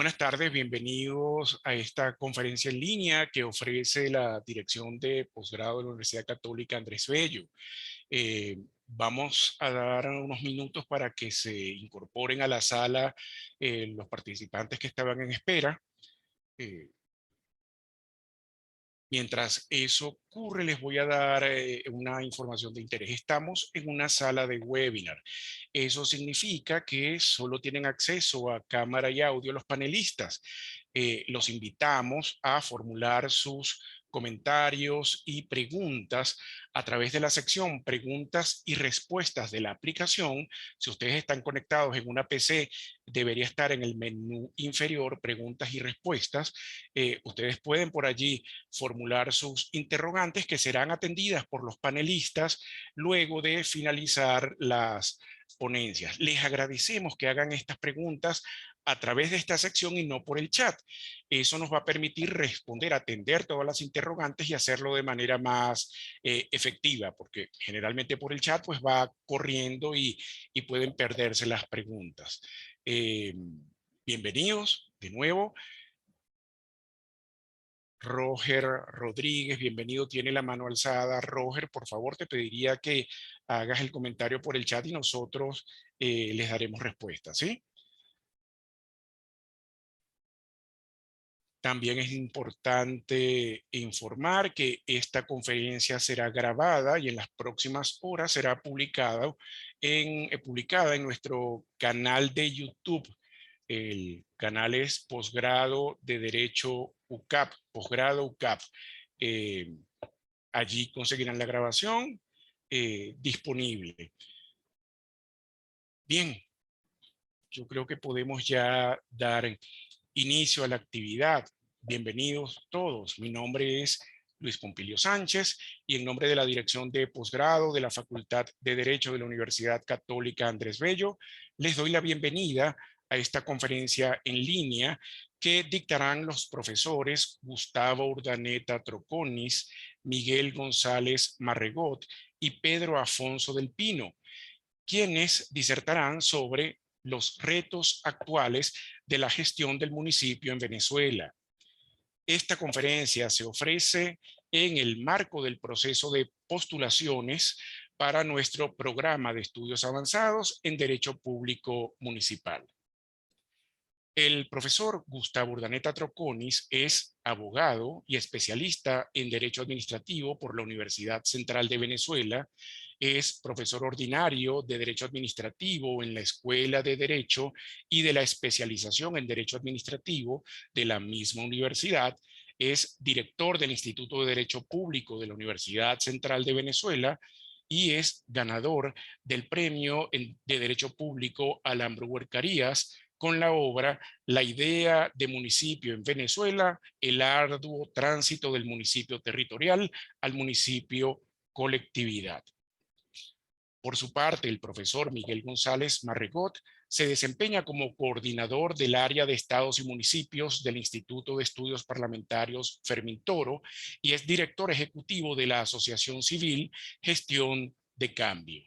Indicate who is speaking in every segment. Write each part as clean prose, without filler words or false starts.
Speaker 1: Buenas tardes, bienvenidos a esta conferencia en línea que ofrece la Dirección de Posgrado de la Universidad Católica Andrés Bello. Vamos a dar unos minutos para que se incorporen a la sala los participantes que estaban en espera. Eh, Mientras eso ocurre, les voy a dar una información de interés. Estamos en una sala de webinar. Eso significa que solo tienen acceso a cámara y audio los panelistas. Los invitamos a formular sus comentarios y preguntas a través de la sección preguntas y respuestas de la aplicación. Si ustedes están conectados en una PC, debería estar en el menú inferior preguntas y respuestas. Ustedes pueden por allí formular sus interrogantes que serán atendidas por los panelistas luego de finalizar las ponencias. Les agradecemos que hagan estas preguntas a través de esta sección y no por el chat. Eso nos va a permitir responder, atender todas las interrogantes y hacerlo de manera más efectiva, porque generalmente por el chat pues va corriendo y pueden perderse las preguntas. Bienvenidos de nuevo. Roger Rodríguez, bienvenido, tiene la mano alzada. Roger, por favor, te pediría que hagas el comentario por el chat y nosotros les daremos respuesta, ¿sí? También es importante informar que esta conferencia será grabada y en las próximas horas será publicada en nuestro canal de YouTube. El canal es Posgrado de Derecho UCAP, Posgrado UCAP. Eh, Allí conseguirán la grabación disponible. Bien, yo creo que podemos ya dar inicio a la actividad. Bienvenidos todos. Mi nombre es Luis Pompilio Sánchez y en nombre de la Dirección de Posgrado de la Facultad de Derecho de la Universidad Católica Andrés Bello, les doy la bienvenida a esta conferencia en línea que dictarán los profesores Gustavo Urdaneta Troconis, Miguel González Marregot y Pedro Afonso del Pino, quienes disertarán sobre los retos actuales de la gestión del municipio en Venezuela. Esta conferencia se ofrece en el marco del proceso de postulaciones para nuestro programa de estudios avanzados en Derecho Público Municipal. El profesor Gustavo Urdaneta Troconis es abogado y especialista en Derecho Administrativo por la Universidad Central de Venezuela. Es profesor ordinario de Derecho Administrativo en la Escuela de Derecho y de la especialización en Derecho Administrativo de la misma universidad. Es director del Instituto de Derecho Público de la Universidad Central de Venezuela y es ganador del Premio de Derecho Público Alan Brewer Carías con la obra La idea de municipio en Venezuela, el arduo tránsito del municipio territorial al municipio colectividad. Por su parte, el profesor Miguel González Marregot se desempeña como coordinador del área de estados y municipios del Instituto de Estudios Parlamentarios Fermín Toro y es director ejecutivo de la Asociación Civil Gestión de Cambio.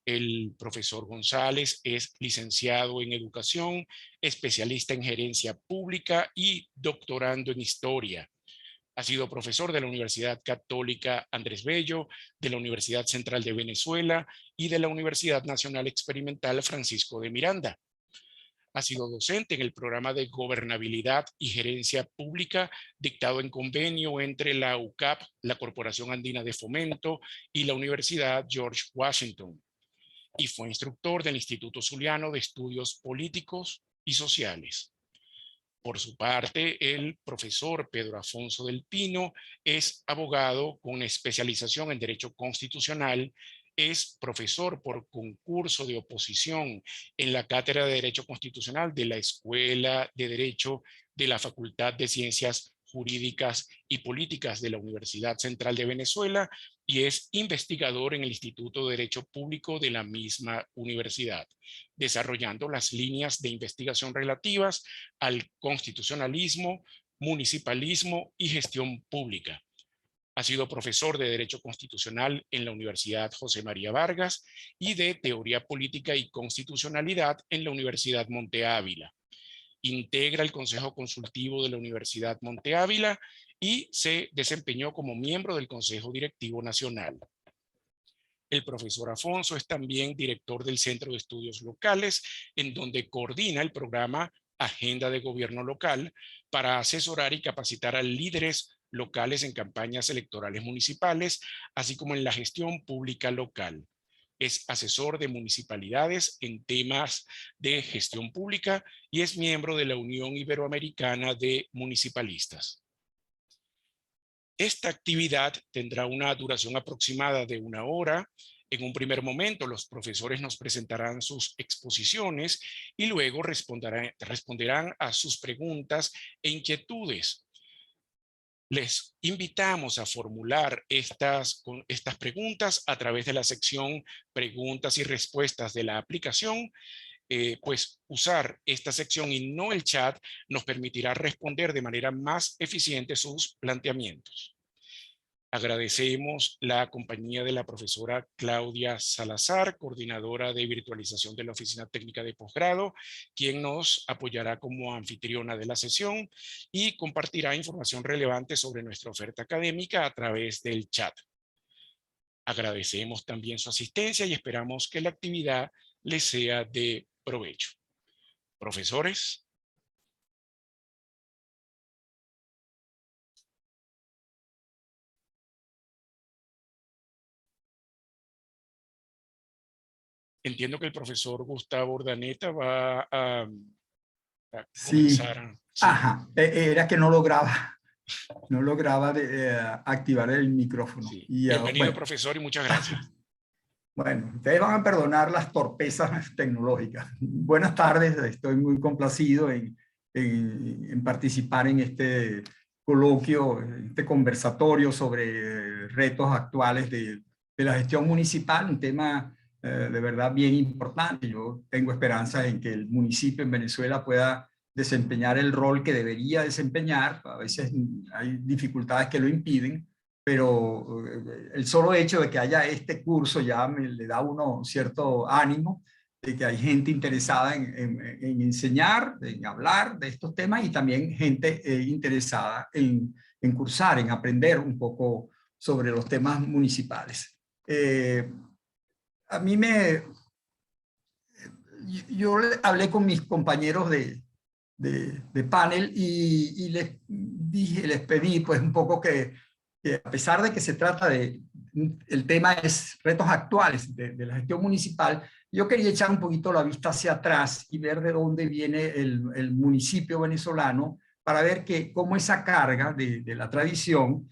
Speaker 1: El profesor González es licenciado en educación, especialista en gerencia pública y doctorando en historia. Ha sido profesor de la Universidad Católica Andrés Bello, de la Universidad Central de Venezuela y de la Universidad Nacional Experimental Francisco de Miranda. Ha sido docente en el programa de Gobernabilidad y Gerencia Pública dictado en convenio entre la UCAP, la Corporación Andina de Fomento y la Universidad George Washington. Y fue instructor del Instituto Zuliano de Estudios Políticos y Sociales. Por su parte, el profesor Pedro Afonso del Pino es abogado con especialización en Derecho Constitucional, es profesor por concurso de oposición en la Cátedra de Derecho Constitucional de la Escuela de Derecho de la Facultad de Ciencias Jurídicas y Políticas de la Universidad Central de Venezuela y es investigador en el Instituto de Derecho Público de la misma universidad, desarrollando las líneas de investigación relativas al constitucionalismo, municipalismo y gestión pública. Ha sido profesor de Derecho Constitucional en la Universidad José María Vargas y de Teoría Política y Constitucionalidad en la Universidad Monte Ávila. integra el Consejo Consultivo de la Universidad Monte Ávila y se desempeñó como miembro del Consejo Directivo Nacional. El profesor Afonso es también director del Centro de Estudios Locales, en donde coordina el programa Agenda de Gobierno Local para asesorar y capacitar a líderes locales en campañas electorales municipales, así como en la gestión pública local. Es asesor de municipalidades en temas de gestión pública y es miembro de la Unión Iberoamericana de Municipalistas. Esta actividad tendrá una duración aproximada de 1 hora. En un primer momento, los profesores nos presentarán sus exposiciones y luego responderán a sus preguntas e inquietudes. Les invitamos a formular estas preguntas a través de la sección Preguntas y Respuestas de la aplicación. Pues usar esta sección y no el chat nos permitirá responder de manera más eficiente sus planteamientos. Agradecemos la compañía de la profesora Claudia Salazar, coordinadora de virtualización de la Oficina Técnica de Posgrado, quien nos apoyará como anfitriona de la sesión y compartirá información relevante sobre nuestra oferta académica a través del chat. Agradecemos también su asistencia y esperamos que la actividad les sea de provecho. Profesores. Entiendo que el profesor Gustavo Urdaneta va a
Speaker 2: Sí,
Speaker 1: comenzar. Sí.
Speaker 2: ajá, era que no lograba activar el micrófono.
Speaker 1: Sí.
Speaker 2: Y,
Speaker 1: Bienvenido,
Speaker 2: bueno,
Speaker 1: profesor, y muchas gracias.
Speaker 2: bueno, ustedes van a perdonar las torpezas tecnológicas. Buenas tardes, estoy muy complacido en participar en este coloquio, este conversatorio sobre retos actuales de la gestión municipal, un tema de verdad bien importante. Yo tengo esperanza en que el municipio en Venezuela pueda desempeñar el rol que debería desempeñar. A veces hay dificultades que lo impiden, pero el solo hecho de que haya este curso ya le da a uno cierto ánimo de que hay gente interesada en enseñar, en hablar de estos temas y también gente interesada en cursar, en aprender un poco sobre los temas municipales. A mí yo hablé con mis compañeros de panel y les dije, les pedí pues un poco que a pesar de que se trata el tema es retos actuales de la gestión municipal, yo quería echar un poquito la vista hacia atrás y ver de dónde viene el municipio venezolano para ver cómo esa carga de la tradición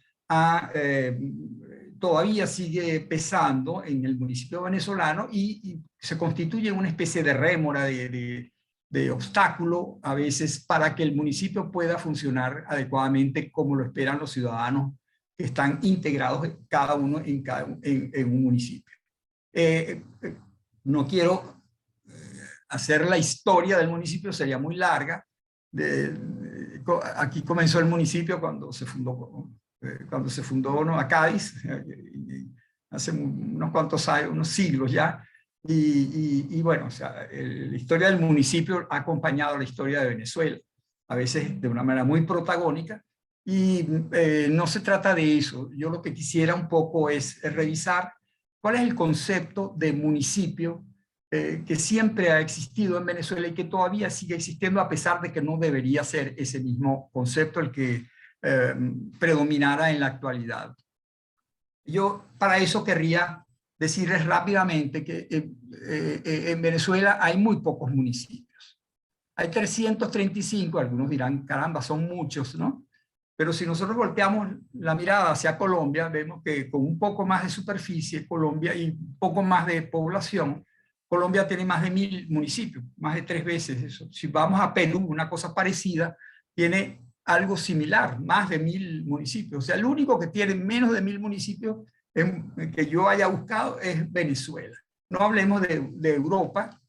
Speaker 2: todavía sigue pesando en el municipio venezolano y se constituye una especie de rémora de obstáculo a veces para que el municipio pueda funcionar adecuadamente como lo esperan los ciudadanos que están integrados cada uno en un municipio. No quiero hacer la historia del municipio, sería muy larga. Aquí comenzó el municipio cuando se fundó Nueva Cádiz, hace unos cuantos años, unos siglos ya. Y bueno, o sea, la historia del municipio ha acompañado la historia de Venezuela, a veces de una manera muy protagónica, y no se trata de eso. Yo lo que quisiera un poco es revisar cuál es el concepto de municipio que siempre ha existido en Venezuela y que todavía sigue existiendo a pesar de que no debería ser ese mismo concepto el que predominara en la actualidad. Yo para eso querría decirles rápidamente que en Venezuela hay muy pocos municipios. Hay 335, algunos dirán, caramba, son muchos, ¿no? Pero si nosotros volteamos la mirada hacia Colombia, vemos que con un poco más de superficie, Colombia y un poco más de población, Colombia tiene más de 1000 municipios, más de 3 veces eso. Si vamos a Perú, una cosa parecida, tiene algo similar, más de 1000 municipios. O sea, el único que tiene menos de 1000 municipios que yo haya buscado es Venezuela. No hablemos de Europa,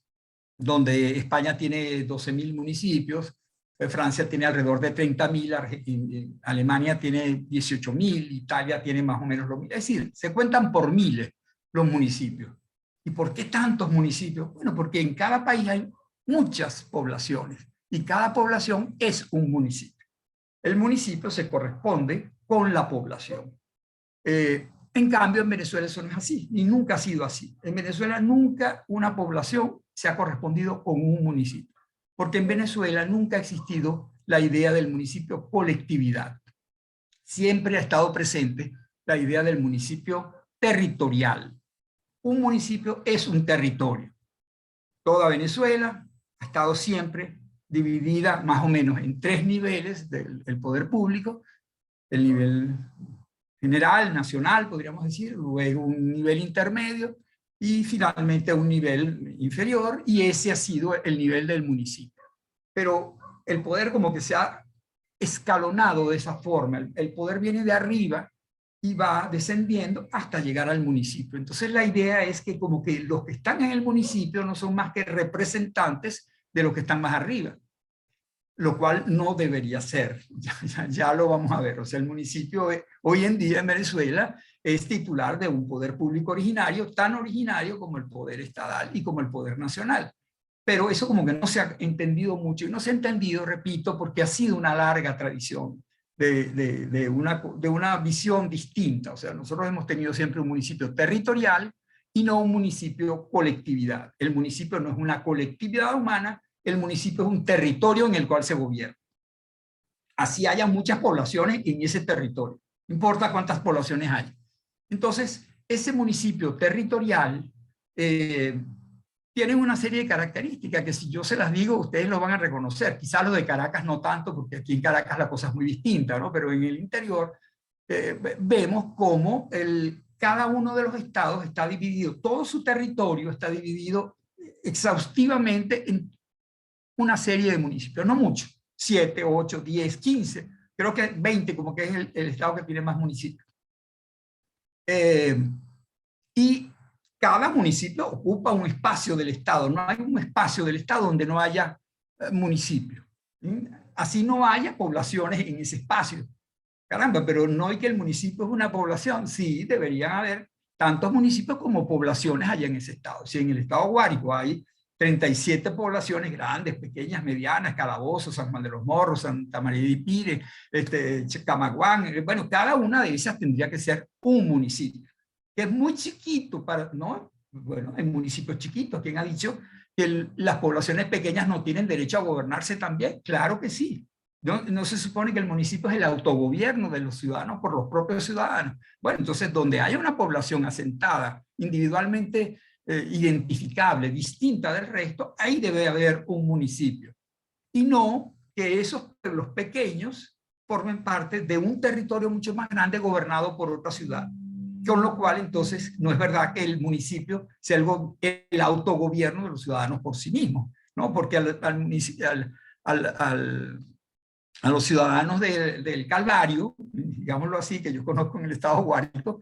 Speaker 2: donde España tiene 12.000 municipios, Francia tiene alrededor de 30.000, Alemania tiene 18.000, Italia tiene más o menos lo mismo. Es decir, se cuentan por miles los municipios. ¿Y por qué tantos municipios? Bueno, porque en cada país hay muchas poblaciones. y cada población es un municipio. El municipio se corresponde con la población. En cambio, en Venezuela eso no es así, y nunca ha sido así. En Venezuela nunca una población se ha correspondido con un municipio, porque en Venezuela nunca ha existido la idea del municipio colectividad. Siempre ha estado presente la idea del municipio territorial. Un municipio es un territorio. Toda Venezuela ha estado siempre dividida más o menos en 3 niveles del poder público: el nivel general, nacional, podríamos decir, luego un nivel intermedio y finalmente un nivel inferior, y ese ha sido el nivel del municipio. Pero el poder como que se ha escalonado de esa forma, el poder viene de arriba y va descendiendo hasta llegar al municipio. Entonces la idea es que como que los que están en el municipio no son más que representantes de los que están más arriba, lo cual no debería ser. Ya lo vamos a ver. O sea, el municipio hoy en día en Venezuela es titular de un poder público originario, tan originario como el poder estatal y como el poder nacional. Pero eso como que no se ha entendido mucho, y no se ha entendido, repito, porque ha sido una larga tradición de una visión distinta. O sea, nosotros hemos tenido siempre un municipio territorial y no un municipio colectividad. El municipio no es una colectividad humana, el municipio es un territorio en el cual se gobierna. Así haya muchas poblaciones en ese territorio, no importa cuántas poblaciones hay. Entonces, ese municipio territorial tiene una serie de características que si yo se las digo, ustedes lo van a reconocer. Quizás los de Caracas no tanto, porque aquí en Caracas la cosa es muy distinta, ¿no? Pero en el interior vemos cómo cada uno de los estados está dividido, todo su territorio está dividido exhaustivamente en una serie de municipios, no mucho, 7, 8, 10, 15, creo que 20, como que es el estado que tiene más municipios. Y cada municipio ocupa un espacio del estado, no hay un espacio del estado donde no haya municipio. Así no haya poblaciones en ese espacio. Caramba, pero no hay que el municipio es una población. Sí, deberían haber tantos municipios como poblaciones allá en ese estado. Si en el estado Guárico hay 37 poblaciones grandes, pequeñas, medianas, Calabozo, San Juan de los Morros, Santa María de Ipire, Camaguán, bueno, cada una de esas tendría que ser un municipio, que es muy chiquito para, ¿no? Bueno, en municipios chiquitos, ¿quién ha dicho que las poblaciones pequeñas no tienen derecho a gobernarse también? Claro que sí. No se supone que el municipio es el autogobierno de los ciudadanos por los propios ciudadanos. Bueno, entonces donde haya una población asentada, individualmente identificable, distinta del resto, ahí debe haber un municipio. Y no que esos pueblos pequeños formen parte de un territorio mucho más grande gobernado por otra ciudad. Con lo cual, entonces, no es verdad que el municipio sea el autogobierno de los ciudadanos por sí mismos, ¿no? Porque a los ciudadanos del Calvario, digámoslo así, que yo conozco en el estado Guárico,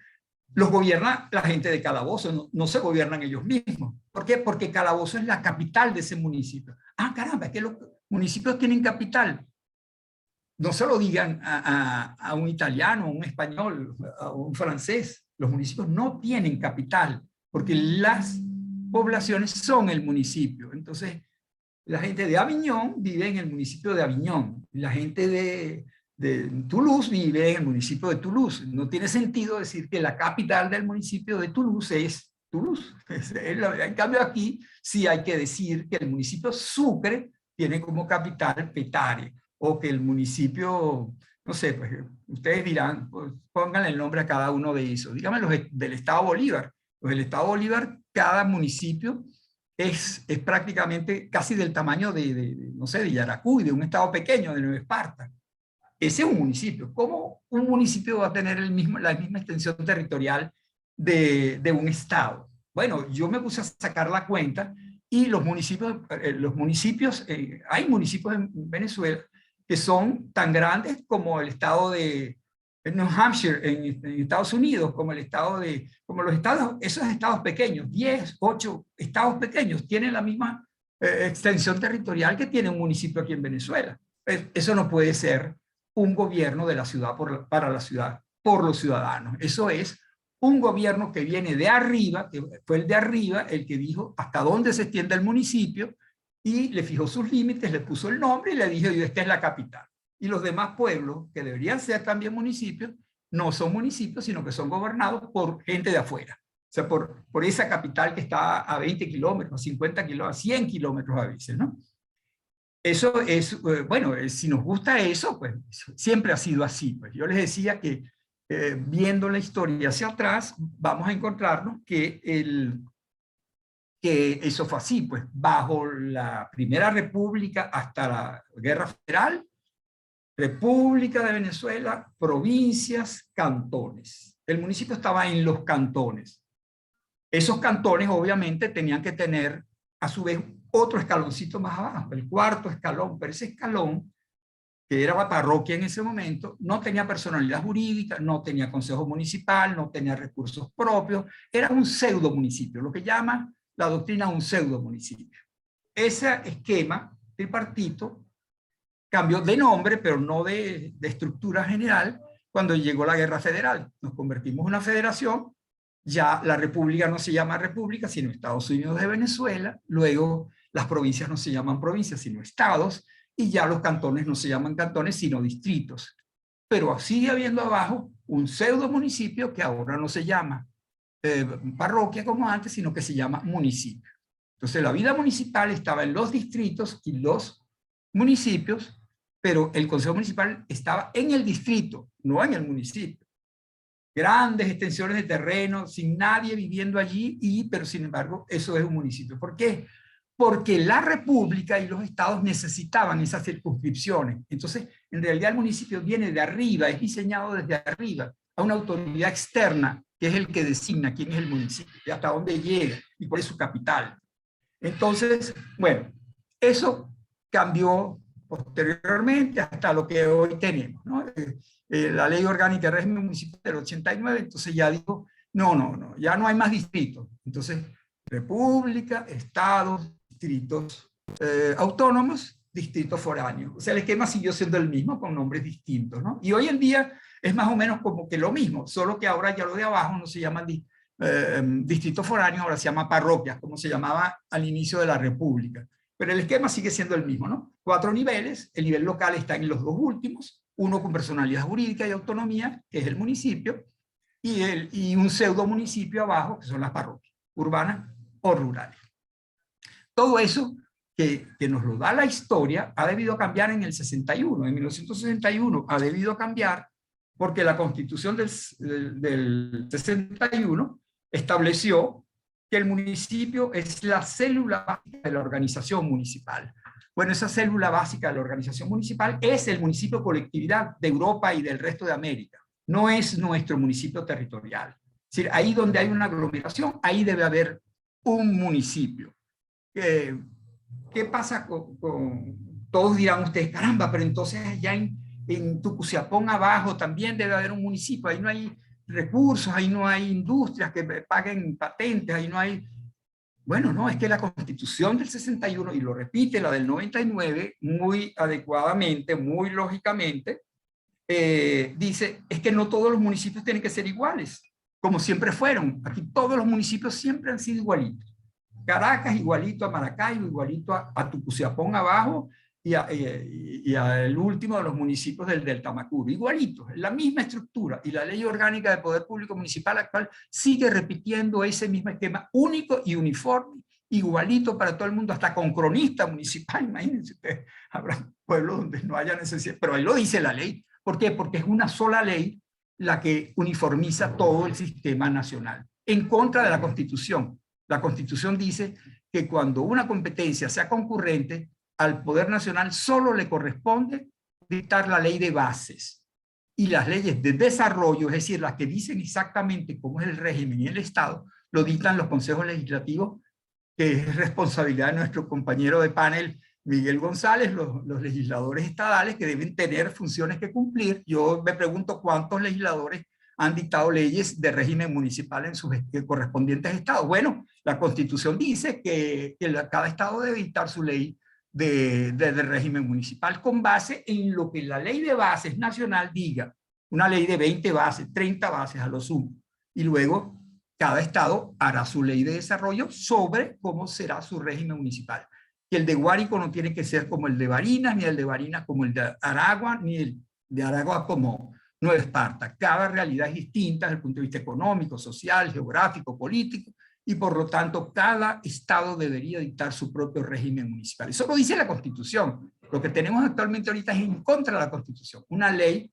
Speaker 2: los gobierna la gente de Calabozo, no se gobiernan ellos mismos. ¿Por qué? Porque Calabozo es la capital de ese municipio. Ah, caramba, es que los municipios tienen capital. No se lo digan a un italiano, a un español, a un francés. Los municipios no tienen capital, porque las poblaciones son el municipio. Entonces, la gente de Aviñón vive en el municipio de Aviñón. La gente de Toulouse vive en el municipio de Toulouse. No tiene sentido decir que la capital del municipio de Toulouse es Toulouse. En cambio aquí sí hay que decir que el municipio Sucre tiene como capital Petare, o que el municipio, no sé, pues ustedes dirán, pues, pónganle el nombre a cada uno de esos. Díganme los del estado Bolívar. Los del estado Bolívar, cada municipio es prácticamente casi del tamaño no sé, de Yaracuy, de un estado pequeño, de Nueva Esparta. Ese es un municipio. ¿Cómo un municipio va a tener la misma extensión territorial de un estado? Bueno, yo me puse a sacar la cuenta y los municipios, hay municipios en Venezuela que son tan grandes como el estado de New Hampshire en Estados Unidos, como esos estados pequeños, 10, 8 estados pequeños tienen la misma extensión territorial que tiene un municipio aquí en Venezuela. Eso no puede ser un gobierno de la ciudad para la ciudad, por los ciudadanos. Eso es un gobierno que viene de arriba, que fue el de arriba el que dijo hasta dónde se extiende el municipio, y le fijó sus límites, le puso el nombre y le dijo, esta es la capital. Y los demás pueblos, que deberían ser también municipios, no son municipios, sino que son gobernados por gente de afuera. O sea, por esa capital que está a 20 kilómetros, a 50 kilómetros, a 100 kilómetros a veces, ¿no? Eso es, bueno, si nos gusta eso, pues siempre ha sido así. Pues yo les decía que viendo la historia hacia atrás, vamos a encontrarnos que eso fue así, pues bajo la Primera República hasta la Guerra Federal, República de Venezuela, provincias, cantones. El municipio estaba en los cantones. Esos cantones obviamente tenían que tener a su vez otro escaloncito más abajo, el cuarto escalón, pero ese escalón, que era la parroquia en ese momento, no tenía personalidad jurídica, no tenía consejo municipal, no tenía recursos propios, era un pseudo municipio, lo que llama la doctrina un pseudo municipio. Ese esquema tripartito cambió de nombre, pero no de estructura general, cuando llegó la Guerra Federal. Nos convertimos en una federación, ya la república no se llama república, sino Estados Unidos de Venezuela, luego las provincias no se llaman provincias, sino estados, y ya los cantones no se llaman cantones, sino distritos. Pero sigue habiendo abajo un pseudo municipio que ahora no se llama parroquia como antes, sino que se llama municipio. Entonces la vida municipal estaba en los distritos y los municipios, pero el consejo municipal estaba en el distrito, no en el municipio. Grandes extensiones de terreno, sin nadie viviendo allí, pero sin embargo eso es un municipio. ¿Por qué? Porque la república y los estados necesitaban esas circunscripciones. Entonces, en realidad el municipio viene de arriba, es diseñado desde arriba, a una autoridad externa, que es el que designa quién es el municipio, y hasta dónde llega, y cuál es su capital. Entonces, bueno, eso cambió posteriormente hasta lo que hoy tenemos, ¿no? La ley orgánica de régimen municipal del 89, entonces ya dijo, no, ya no hay más distritos. Entonces, república, estados, distritos autónomos, distritos foráneos. O sea, el esquema siguió siendo el mismo con nombres distintos, ¿no? Y hoy en día es más o menos como que lo mismo, solo que ahora ya lo de abajo no se llaman distritos foráneos, ahora se llama parroquias, como se llamaba al inicio de la república. Pero el esquema sigue siendo el mismo, ¿no? 4 niveles, el nivel local está en los 2 últimos, uno con personalidad jurídica y autonomía, que es el municipio, y un pseudo municipio abajo, que son las parroquias, urbanas o rurales. Todo eso que nos lo da la historia ha debido cambiar en el 61, en 1961 ha debido cambiar porque la Constitución del 61 estableció que el municipio es la célula básica de la organización municipal. Bueno, esa célula básica de la organización municipal es el municipio colectividad de Europa y del resto de América. No es nuestro municipio territorial. Es decir, ahí donde hay una aglomeración, ahí debe haber un municipio. ¿Qué pasa todos dirán ustedes, caramba, pero entonces ya en Tucuciapón abajo también debe haber un municipio, ahí no hay recursos, ahí no hay industrias que paguen patentes, ahí no hay... Bueno, no, es que la Constitución del 61, y lo repite la del 99, muy adecuadamente, muy lógicamente, dice, es que no todos los municipios tienen que ser iguales, como siempre fueron. Aquí todos los municipios siempre han sido igualitos. Caracas igualito a Maracaibo, igualito a Tucuciapón abajo, y al último de los municipios del Tamacuro, igualitos, la misma estructura, y la ley orgánica de poder público municipal actual sigue repitiendo ese mismo esquema único y uniforme, igualito para todo el mundo, hasta con cronista municipal. Imagínense ustedes, habrá pueblos donde no haya necesidad, pero ahí lo dice la ley. ¿Por qué? Porque es una sola ley la que uniformiza todo el sistema nacional, en contra de la Constitución. La Constitución dice que cuando una competencia sea concurrente, al Poder Nacional solo le corresponde dictar la ley de bases. Y las leyes de desarrollo, es decir, las que dicen exactamente cómo es el régimen y el Estado, lo dictan los consejos legislativos, que es responsabilidad de nuestro compañero de panel, Miguel González, los legisladores estadales, que deben tener funciones que cumplir. Yo me pregunto cuántos legisladores han dictado leyes de régimen municipal en sus correspondientes estados. Bueno, la Constitución dice que cada estado debe dictar su ley de régimen municipal con base en lo que la ley de bases nacional diga, una ley de 20 bases, 30 bases a lo sumo, y luego cada estado hará su ley de desarrollo sobre cómo será su régimen municipal. que el de Guárico no tiene que ser como el de Barinas, ni el de Barinas como el de Aragua, ni el de Aragua como Nueva Esparta. Cada realidad es distinta desde el punto de vista económico, social, geográfico, político, y por lo tanto cada estado debería dictar su propio régimen municipal. Eso lo dice la Constitución. Lo que tenemos actualmente ahorita es en contra de la Constitución. Una ley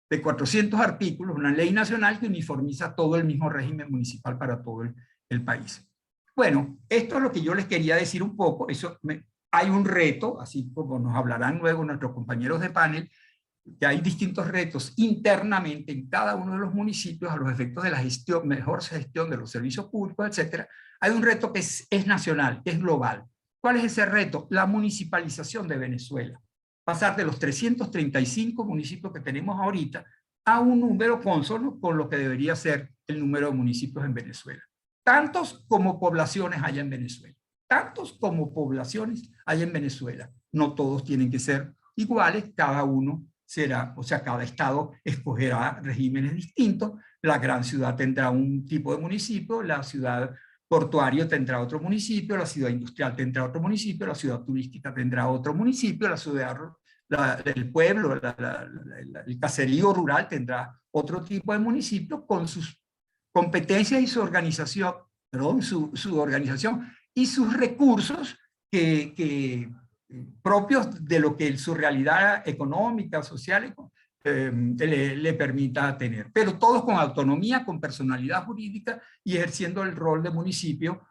Speaker 2: de 400 artículos, una ley nacional que uniformiza todo el mismo régimen municipal para todo el país. Bueno, esto es lo que yo les quería decir un poco. Hay un reto, así como nos hablarán luego nuestros compañeros de panel, que hay distintos retos internamente en cada uno de los municipios a los efectos de la gestión, mejor gestión de los servicios públicos, etcétera. Hay un reto que es nacional, que es global. ¿Cuál es ese reto? La municipalización de Venezuela. Pasar de los 335 municipios que tenemos ahorita a un número cónsono con lo que debería ser el número de municipios en Venezuela. Tantos como poblaciones hay en Venezuela. Tantos como poblaciones hay en Venezuela. No todos tienen que ser iguales, cada uno será, o sea, cada estado escogerá regímenes distintos. La gran ciudad tendrá un tipo de municipio, la ciudad portuaria tendrá otro municipio, la ciudad industrial tendrá otro municipio, la ciudad turística tendrá otro municipio, la ciudad, el pueblo, el caserío rural tendrá otro tipo de municipio con sus competencias y su organización, perdón, su organización y sus recursos propios de lo que su realidad económica, social, le permita tener. Pero todos con autonomía, con personalidad jurídica y ejerciendo el rol de municipio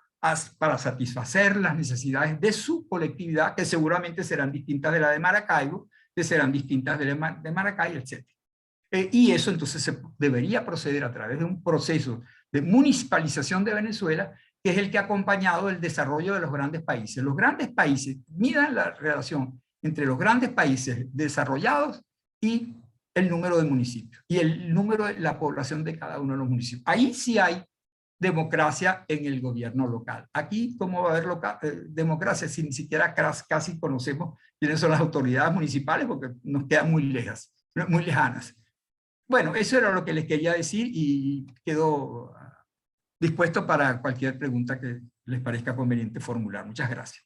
Speaker 2: para satisfacer las necesidades de su colectividad, que seguramente serán distintas de la de Maracaibo, que serán distintas de Maracay, etc. Y eso entonces debería proceder a través de un proceso de municipalización de Venezuela, que es el que ha acompañado el desarrollo de los grandes países. Los grandes países, miran la relación entre los grandes países desarrollados y el número de municipios y el número de la población de cada uno de los municipios. Ahí sí hay democracia en el gobierno local. Aquí, ¿cómo va a haber democracia si ni siquiera casi conocemos quiénes son las autoridades municipales? Porque nos quedan muy lejanas. Bueno, eso era lo que les quería decir y quedo dispuesto para cualquier pregunta que les parezca conveniente formular. Muchas gracias.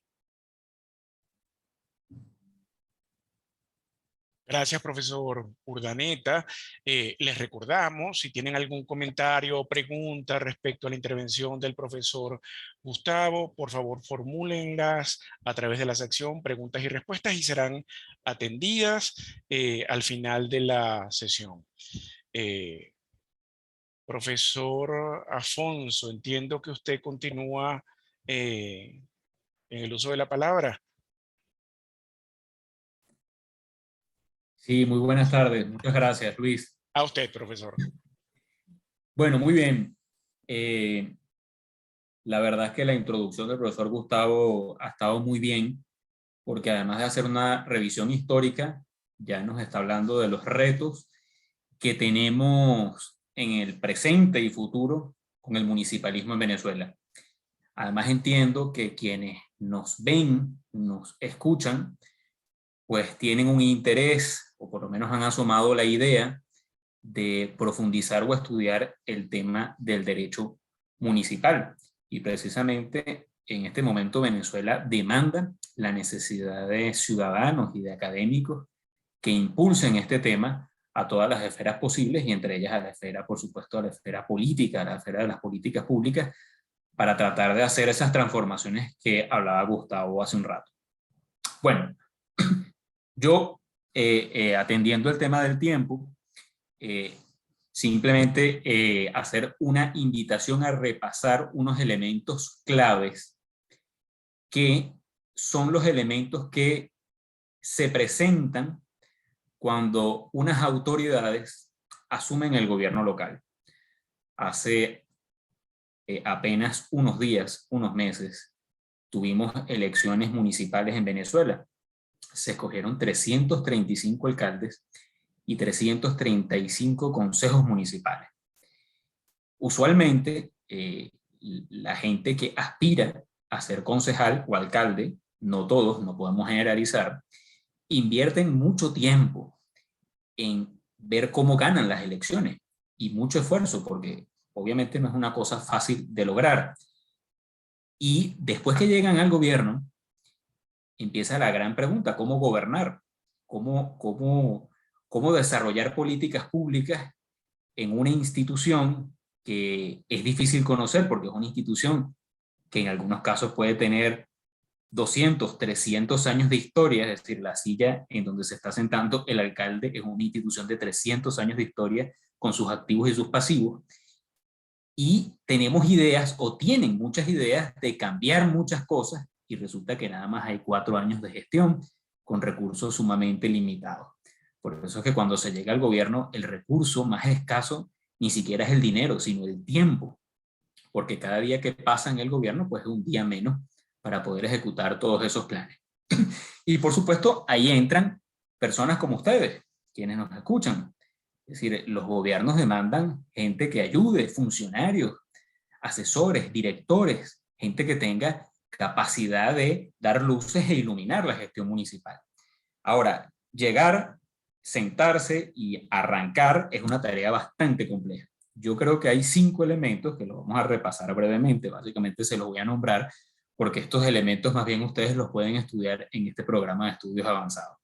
Speaker 1: Gracias, profesor Urdaneta. Les recordamos, si tienen algún comentario o pregunta respecto a la intervención del profesor Gustavo, por favor formúlenlas a través de la sección preguntas y respuestas y serán atendidas al final de la sesión. Profesor Afonso, entiendo que usted continúa en el uso de la palabra.
Speaker 3: Sí, muy buenas tardes. Muchas gracias, Luis.
Speaker 1: A usted, profesor.
Speaker 3: Bueno, muy bien. La verdad es que la introducción del profesor Gustavo ha estado muy bien, porque además de hacer una revisión histórica, ya nos está hablando de los retos que tenemos en el presente y futuro con el municipalismo en Venezuela. Además entiendo que quienes nos ven, nos escuchan, pues tienen un interés, o por lo menos han asomado la idea de profundizar o estudiar el tema del derecho municipal. Y precisamente en este momento Venezuela demanda la necesidad de ciudadanos y de académicos que impulsen este tema a todas las esferas posibles y entre ellas a la esfera, por supuesto, a la esfera política, a la esfera de las políticas públicas, para tratar de hacer esas transformaciones que hablaba Gustavo hace un rato. Bueno, yo, atendiendo el tema del tiempo, simplemente hacer una invitación a repasar unos elementos claves que son los elementos que se presentan cuando unas autoridades asumen el gobierno local. Hace apenas unos días, unos meses, tuvimos elecciones municipales en Venezuela. Se escogieron 335 alcaldes y 335 consejos municipales. Usualmente, la gente que aspira a ser concejal o alcalde, no todos, no podemos generalizar, invierten mucho tiempo en ver cómo ganan las elecciones y mucho esfuerzo, porque obviamente no es una cosa fácil de lograr. Y después que llegan al gobierno, empieza la gran pregunta: ¿cómo gobernar? ¿Cómo desarrollar políticas públicas en una institución que es difícil conocer, porque es una institución que en algunos casos puede tener 200, 300 años de historia? Es decir, la silla en donde se está sentando el alcalde es una institución de 300 años de historia con sus activos y sus pasivos. Y tenemos ideas, o tienen muchas ideas, de cambiar muchas cosas, y resulta que nada más hay 4 años de gestión con recursos sumamente limitados. Por eso es que cuando se llega al gobierno, el recurso más escaso ni siquiera es el dinero, sino el tiempo, porque cada día que pasa en el gobierno, pues es un día menos para poder ejecutar todos esos planes. Y por supuesto, ahí entran personas como ustedes, quienes nos escuchan. Es decir, los gobiernos demandan gente que ayude, funcionarios, asesores, directores, gente que tenga capacidad de dar luces e iluminar la gestión municipal. Ahora, llegar, sentarse y arrancar es una tarea bastante compleja. Yo creo que hay 5 elementos que los vamos a repasar brevemente. Básicamente se los voy a nombrar porque estos elementos más bien ustedes los pueden estudiar en este programa de estudios avanzados.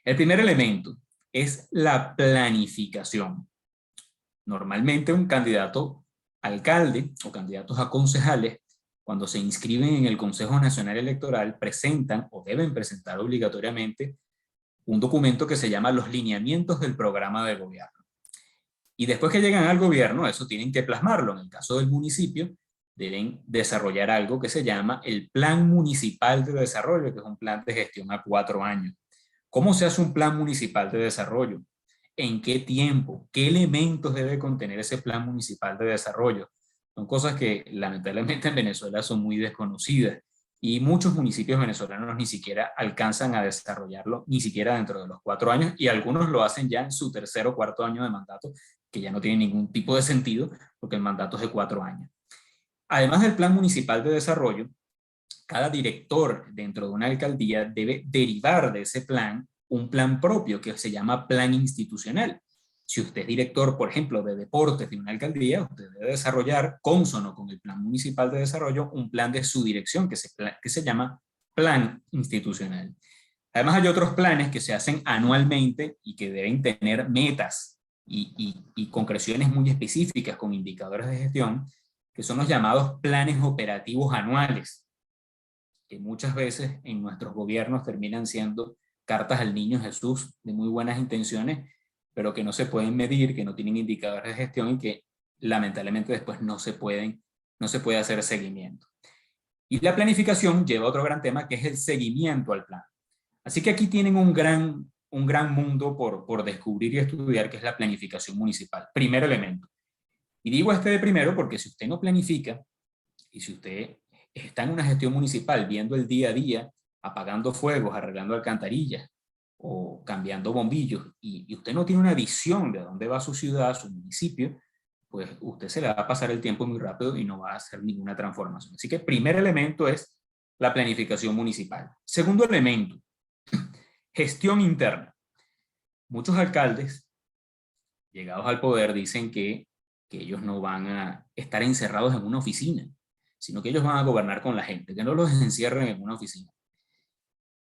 Speaker 3: El primer elemento es la planificación. Normalmente un candidato a alcalde o candidatos a concejales, cuando se inscriben en el Consejo Nacional Electoral, presentan o deben presentar obligatoriamente un documento que se llama los lineamientos del programa de gobierno. Y después que llegan al gobierno, eso tienen que plasmarlo. En el caso del municipio, deben desarrollar algo que se llama el Plan Municipal de Desarrollo, que es un plan de gestión a 4 años. ¿Cómo se hace un plan municipal de desarrollo? ¿En qué tiempo? ¿Qué elementos debe contener ese plan municipal de desarrollo? Son cosas que lamentablemente en Venezuela son muy desconocidas y muchos municipios venezolanos ni siquiera alcanzan a desarrollarlo, ni siquiera dentro de los 4 años, y algunos lo hacen ya en su 3.º o 4.º año de mandato, que ya no tiene ningún tipo de sentido porque el mandato es de 4 años. Además del plan municipal de desarrollo, cada director dentro de una alcaldía debe derivar de ese plan un plan propio que se llama plan institucional. Si usted es director, por ejemplo, de deportes de una alcaldía, usted debe desarrollar, cónsono con el plan municipal de desarrollo, un plan de su dirección que se llama plan institucional. Además, hay otros planes que se hacen anualmente y que deben tener metas y concreciones muy específicas con indicadores de gestión, que son los llamados planes operativos anuales, que muchas veces en nuestros gobiernos terminan siendo cartas al niño Jesús de muy buenas intenciones, pero que no se pueden medir, que no tienen indicadores de gestión y que lamentablemente después no se puede hacer seguimiento. Y la planificación lleva a otro gran tema, que es el seguimiento al plan. Así que aquí tienen un gran mundo por descubrir y estudiar, que es la planificación municipal. Primer elemento. Y digo este de primero porque si usted no planifica, y si usted está en una gestión municipal viendo el día a día, apagando fuegos, arreglando alcantarillas o cambiando bombillos, y usted no tiene una visión de dónde va su ciudad, su municipio, pues usted se le va a pasar el tiempo muy rápido y no va a hacer ninguna transformación. Así que el primer elemento es la planificación municipal. Segundo elemento, gestión interna. Muchos alcaldes llegados al poder dicen que ellos no van a estar encerrados en una oficina, sino que ellos van a gobernar con la gente, que no los encierren en una oficina,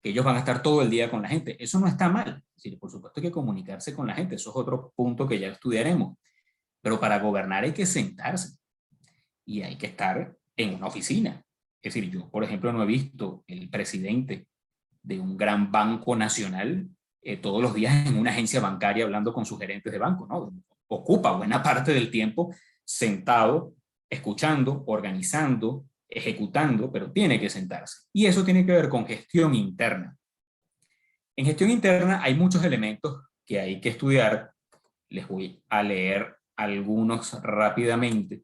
Speaker 3: que ellos van a estar todo el día con la gente. Eso no está mal. Es decir, por supuesto hay que comunicarse con la gente, eso es otro punto que ya estudiaremos, pero para gobernar hay que sentarse y hay que estar en una oficina. Es decir, yo, por ejemplo, no he visto el presidente de un gran banco nacional todos los días en una agencia bancaria hablando con sus gerentes de banco, ¿no? Ocupa buena parte del tiempo sentado, escuchando, organizando, ejecutando, pero tiene que sentarse. Y eso tiene que ver con gestión interna. En gestión interna hay muchos elementos que hay que estudiar. Les voy a leer algunos rápidamente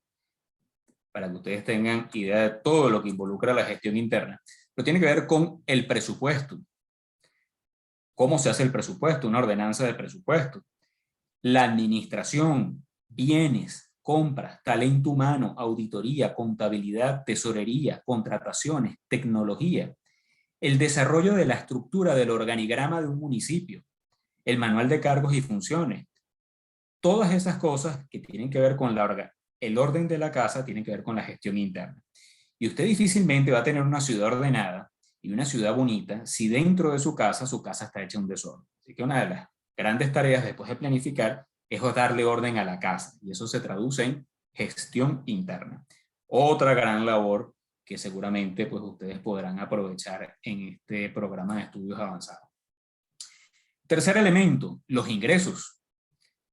Speaker 3: para que ustedes tengan idea de todo lo que involucra la gestión interna. Pero tiene que ver con el presupuesto. ¿Cómo se hace el presupuesto? Una ordenanza de presupuesto. La administración, bienes, compras, talento humano, auditoría, contabilidad, tesorería, contrataciones, tecnología, el desarrollo de la estructura del organigrama de un municipio, el manual de cargos y funciones. Todas esas cosas que tienen que ver con el orden de la casa tienen que ver con la gestión interna. Y usted difícilmente va a tener una ciudad ordenada y una ciudad bonita si dentro de su casa está hecha un desorden. Así que una de las grandes tareas después de planificar es darle orden a la casa, y eso se traduce en gestión interna. Otra gran labor que seguramente pues, ustedes podrán aprovechar en este programa de estudios avanzados. Tercer elemento, los ingresos.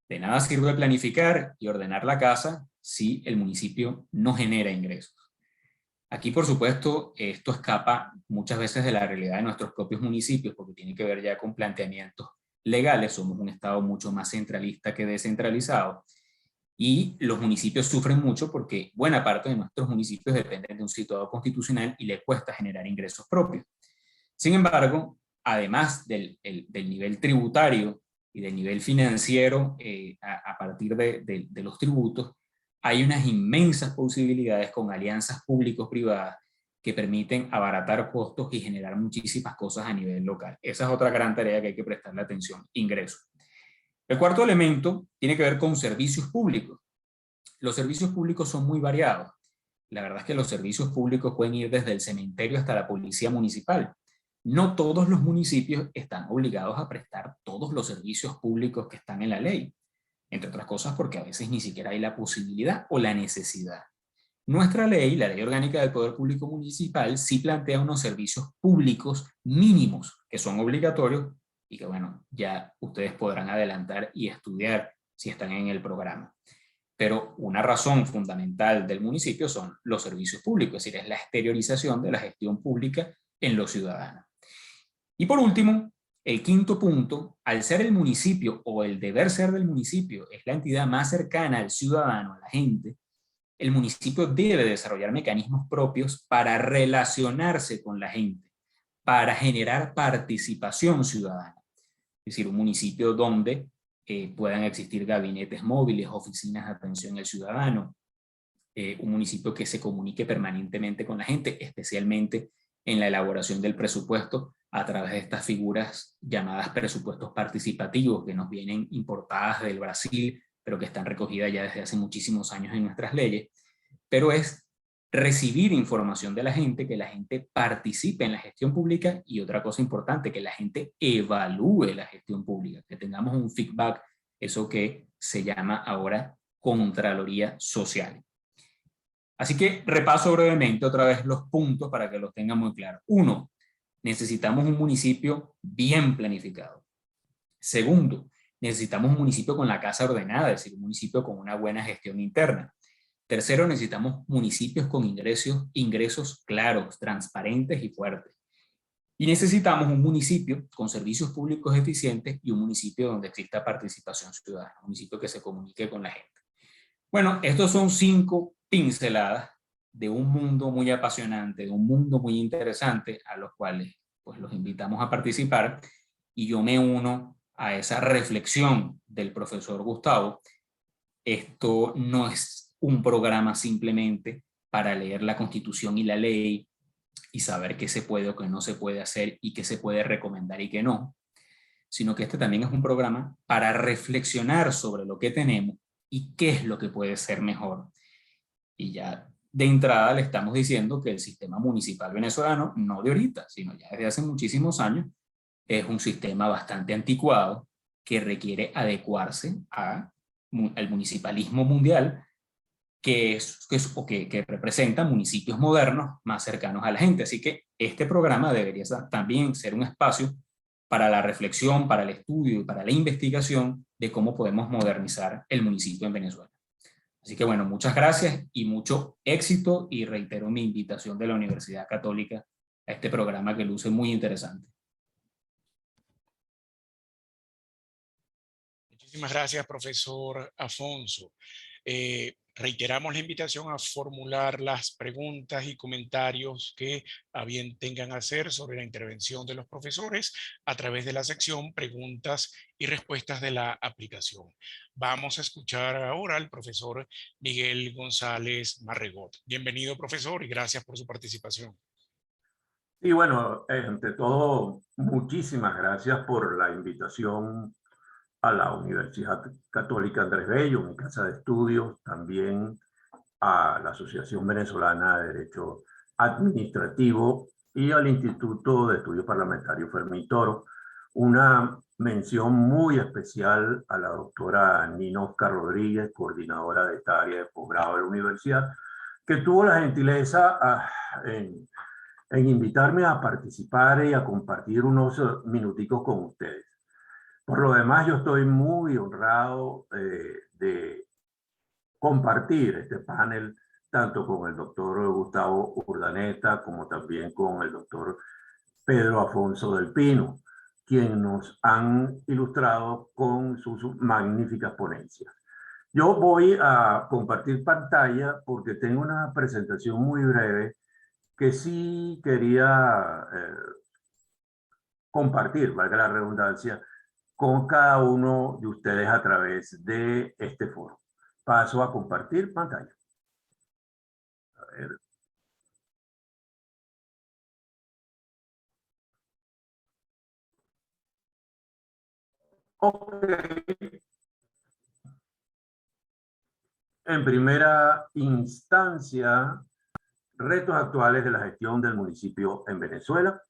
Speaker 3: De nada sirve planificar y ordenar la casa si el municipio no genera ingresos. Aquí, por supuesto, esto escapa muchas veces de la realidad de nuestros propios municipios, porque tiene que ver ya con planteamientos legales. Somos un estado mucho más centralista que descentralizado, y los municipios sufren mucho porque buena parte de nuestros municipios dependen de un situado constitucional y les cuesta generar ingresos propios. Sin embargo, además del nivel tributario y del nivel financiero a partir de los tributos, hay unas inmensas posibilidades con alianzas público-privadas que permiten abaratar costos y generar muchísimas cosas a nivel local. Esa es otra gran tarea que hay que prestarle atención, ingresos. El cuarto elemento tiene que ver con servicios públicos. Los servicios públicos son muy variados. La verdad es que los servicios públicos pueden ir desde el cementerio hasta la policía municipal. No todos los municipios están obligados a prestar todos los servicios públicos que están en la ley, entre otras cosas porque a veces ni siquiera hay la posibilidad o la necesidad. Nuestra ley, la Ley Orgánica del Poder Público Municipal, sí plantea unos servicios públicos mínimos que son obligatorios y que, bueno, ya ustedes podrán adelantar y estudiar si están en el programa. Pero una razón fundamental del municipio son los servicios públicos, es decir, es la exteriorización de la gestión pública en los ciudadanos. Y por último, el quinto punto, al ser el municipio o el deber ser del municipio es la entidad más cercana al ciudadano, a la gente, el municipio debe desarrollar mecanismos propios para relacionarse con la gente, para generar participación ciudadana. Es decir, un municipio donde puedan existir gabinetes móviles, oficinas de atención al ciudadano, un municipio que se comunique permanentemente con la gente, especialmente en la elaboración del presupuesto a través de estas figuras llamadas presupuestos participativos que nos vienen importadas del Brasil, pero que están recogidas ya desde hace muchísimos años en nuestras leyes, pero es recibir información de la gente, que la gente participe en la gestión pública y otra cosa importante, que la gente evalúe la gestión pública, que tengamos un feedback, eso que se llama ahora Contraloría Social. Así que repaso brevemente otra vez los puntos para que los tengan muy claros. 1. Necesitamos un municipio bien planificado. Segundo, necesitamos un municipio con la casa ordenada, es decir, un municipio con una buena gestión interna. Tercero, necesitamos municipios con ingresos claros, transparentes y fuertes. Y necesitamos un municipio con servicios públicos eficientes y un municipio donde exista participación ciudadana, un municipio que se comunique con la gente. Bueno, estos son 5 pinceladas de un mundo muy apasionante, de un mundo muy interesante a los cuales pues, los invitamos a participar, y yo me uno a esa reflexión del profesor Gustavo. Esto no es un programa simplemente para leer la Constitución y la ley y saber qué se puede o qué no se puede hacer y qué se puede recomendar y qué no, sino que este también es un programa para reflexionar sobre lo que tenemos y qué es lo que puede ser mejor. Y ya de entrada le estamos diciendo que el sistema municipal venezolano, no de ahorita, sino ya desde hace muchísimos años, es un sistema bastante anticuado que requiere adecuarse al municipalismo mundial, que representa municipios modernos más cercanos a la gente. Así que este programa debería también ser un espacio para la reflexión, para el estudio y para la investigación de cómo podemos modernizar el municipio en Venezuela. Así que bueno, muchas gracias y mucho éxito, y reitero mi invitación de la Universidad Católica a este programa que luce muy interesante.
Speaker 1: Muchísimas gracias, profesor Afonso. Reiteramos la invitación a formular las preguntas y comentarios que a bien tengan a hacer sobre la intervención de los profesores a través de la sección Preguntas y Respuestas de la aplicación. Vamos a escuchar ahora al profesor Miguel González Marregot. Bienvenido, profesor, y gracias por su participación.
Speaker 4: Y bueno, ante todo, muchísimas gracias por la invitación a la Universidad Católica Andrés Bello, mi casa de estudios, también a la Asociación Venezolana de Derecho Administrativo y al Instituto de Estudios Parlamentarios Fermín Toro. Una mención muy especial a la doctora Nina Oscar Rodríguez, coordinadora de esta área de posgrado de la universidad, que tuvo la gentileza en invitarme a participar y a compartir unos minuticos con ustedes. Por lo demás, yo estoy muy honrado de compartir este panel tanto con el doctor Gustavo Urdaneta como también con el doctor Pedro Afonso del Pino, quienes nos han ilustrado con sus magníficas ponencias. Yo voy a compartir pantalla porque tengo una presentación muy breve que sí quería compartir, valga la redundancia, con cada uno de ustedes a través de este foro. Paso a compartir pantalla. A ver. Ok. En primera instancia, retos actuales de la gestión del municipio en Venezuela.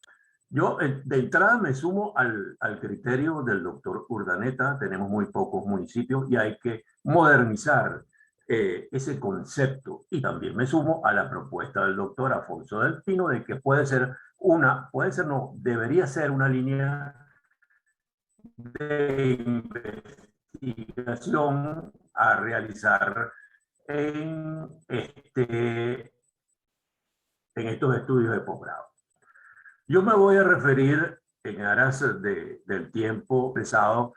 Speaker 4: Yo de entrada me sumo al criterio del doctor Urdaneta. Tenemos muy pocos municipios y hay que modernizar ese concepto. Y también me sumo a la propuesta del doctor Afonso del Pino de que debería ser una línea de investigación a realizar en estos estudios de posgrado. Yo me voy a referir en aras del tiempo expresado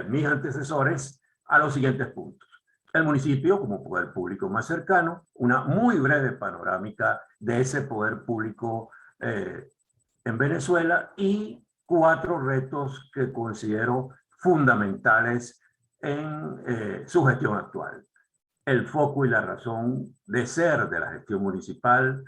Speaker 4: mis antecesores a los siguientes puntos. El municipio como poder público más cercano, una muy breve panorámica de ese poder público en Venezuela y 4 retos que considero fundamentales en su gestión actual. El foco y la razón de ser de la gestión municipal,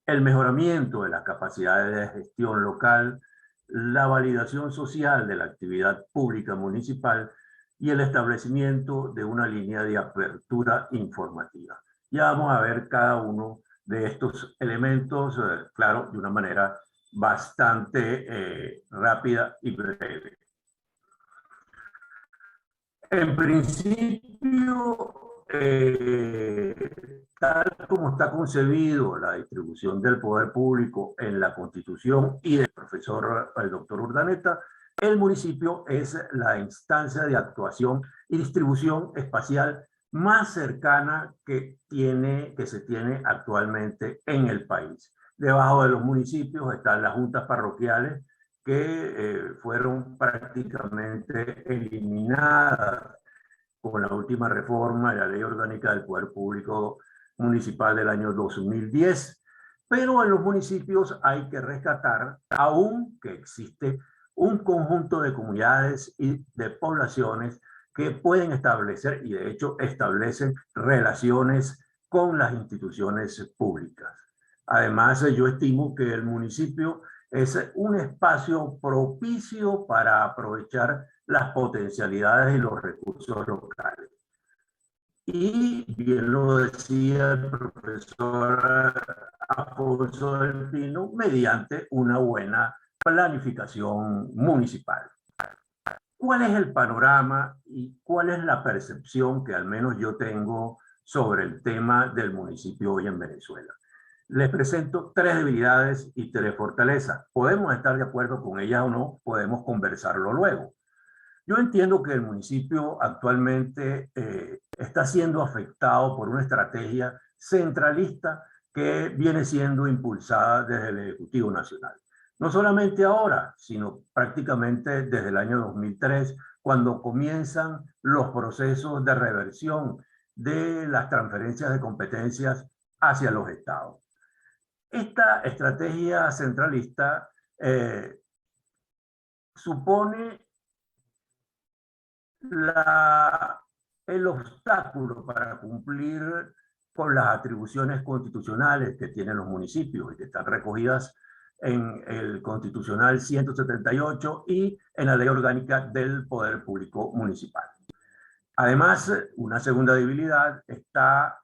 Speaker 4: el mejoramiento de las capacidades de gestión local, la validación social de la actividad pública municipal y el establecimiento de una línea de apertura informativa. Ya vamos a ver cada uno de estos elementos, claro, de una manera bastante rápida y breve. En principio, tal como está concebido la distribución del poder público en la Constitución y del profesor, el doctor Urdaneta, el municipio es la instancia de actuación y distribución espacial más cercana que se tiene actualmente en el país. Debajo de los municipios están las juntas parroquiales, que fueron prácticamente eliminadas con la última reforma de la Ley Orgánica del Poder Público Municipal del año 2010. Pero en los municipios hay que rescatar aún que existe un conjunto de comunidades y de poblaciones que pueden establecer, y de hecho establecen, relaciones con las instituciones públicas. Además, yo estimo que el municipio es un espacio propicio para aprovechar las potencialidades y los recursos locales. Y bien lo decía el profesor Afonso del Pino, mediante una buena planificación municipal. ¿Cuál es el panorama y cuál es la percepción que al menos yo tengo sobre el tema del municipio hoy en Venezuela? Les presento 3 debilidades y 3 fortalezas. Podemos estar de acuerdo con ellas o no, podemos conversarlo luego. Yo entiendo que el municipio actualmente está siendo afectado por una estrategia centralista que viene siendo impulsada desde el Ejecutivo Nacional. No solamente ahora, sino prácticamente desde el año 2003, cuando comienzan los procesos de reversión de las transferencias de competencias hacia los estados. Esta estrategia centralista supone el obstáculo para cumplir con las atribuciones constitucionales que tienen los municipios y que están recogidas en el Constitucional 178 y en la Ley Orgánica del Poder Público Municipal. Además, una segunda debilidad está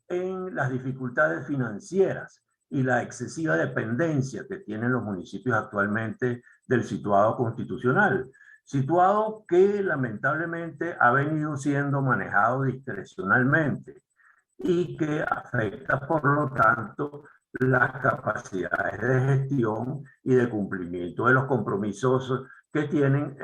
Speaker 4: en las dificultades financieras y la excesiva dependencia que tienen los municipios actualmente del situado constitucional, situado que lamentablemente ha venido siendo manejado discrecionalmente y que afecta, por lo tanto, las capacidades de gestión y de cumplimiento de los compromisos que tienen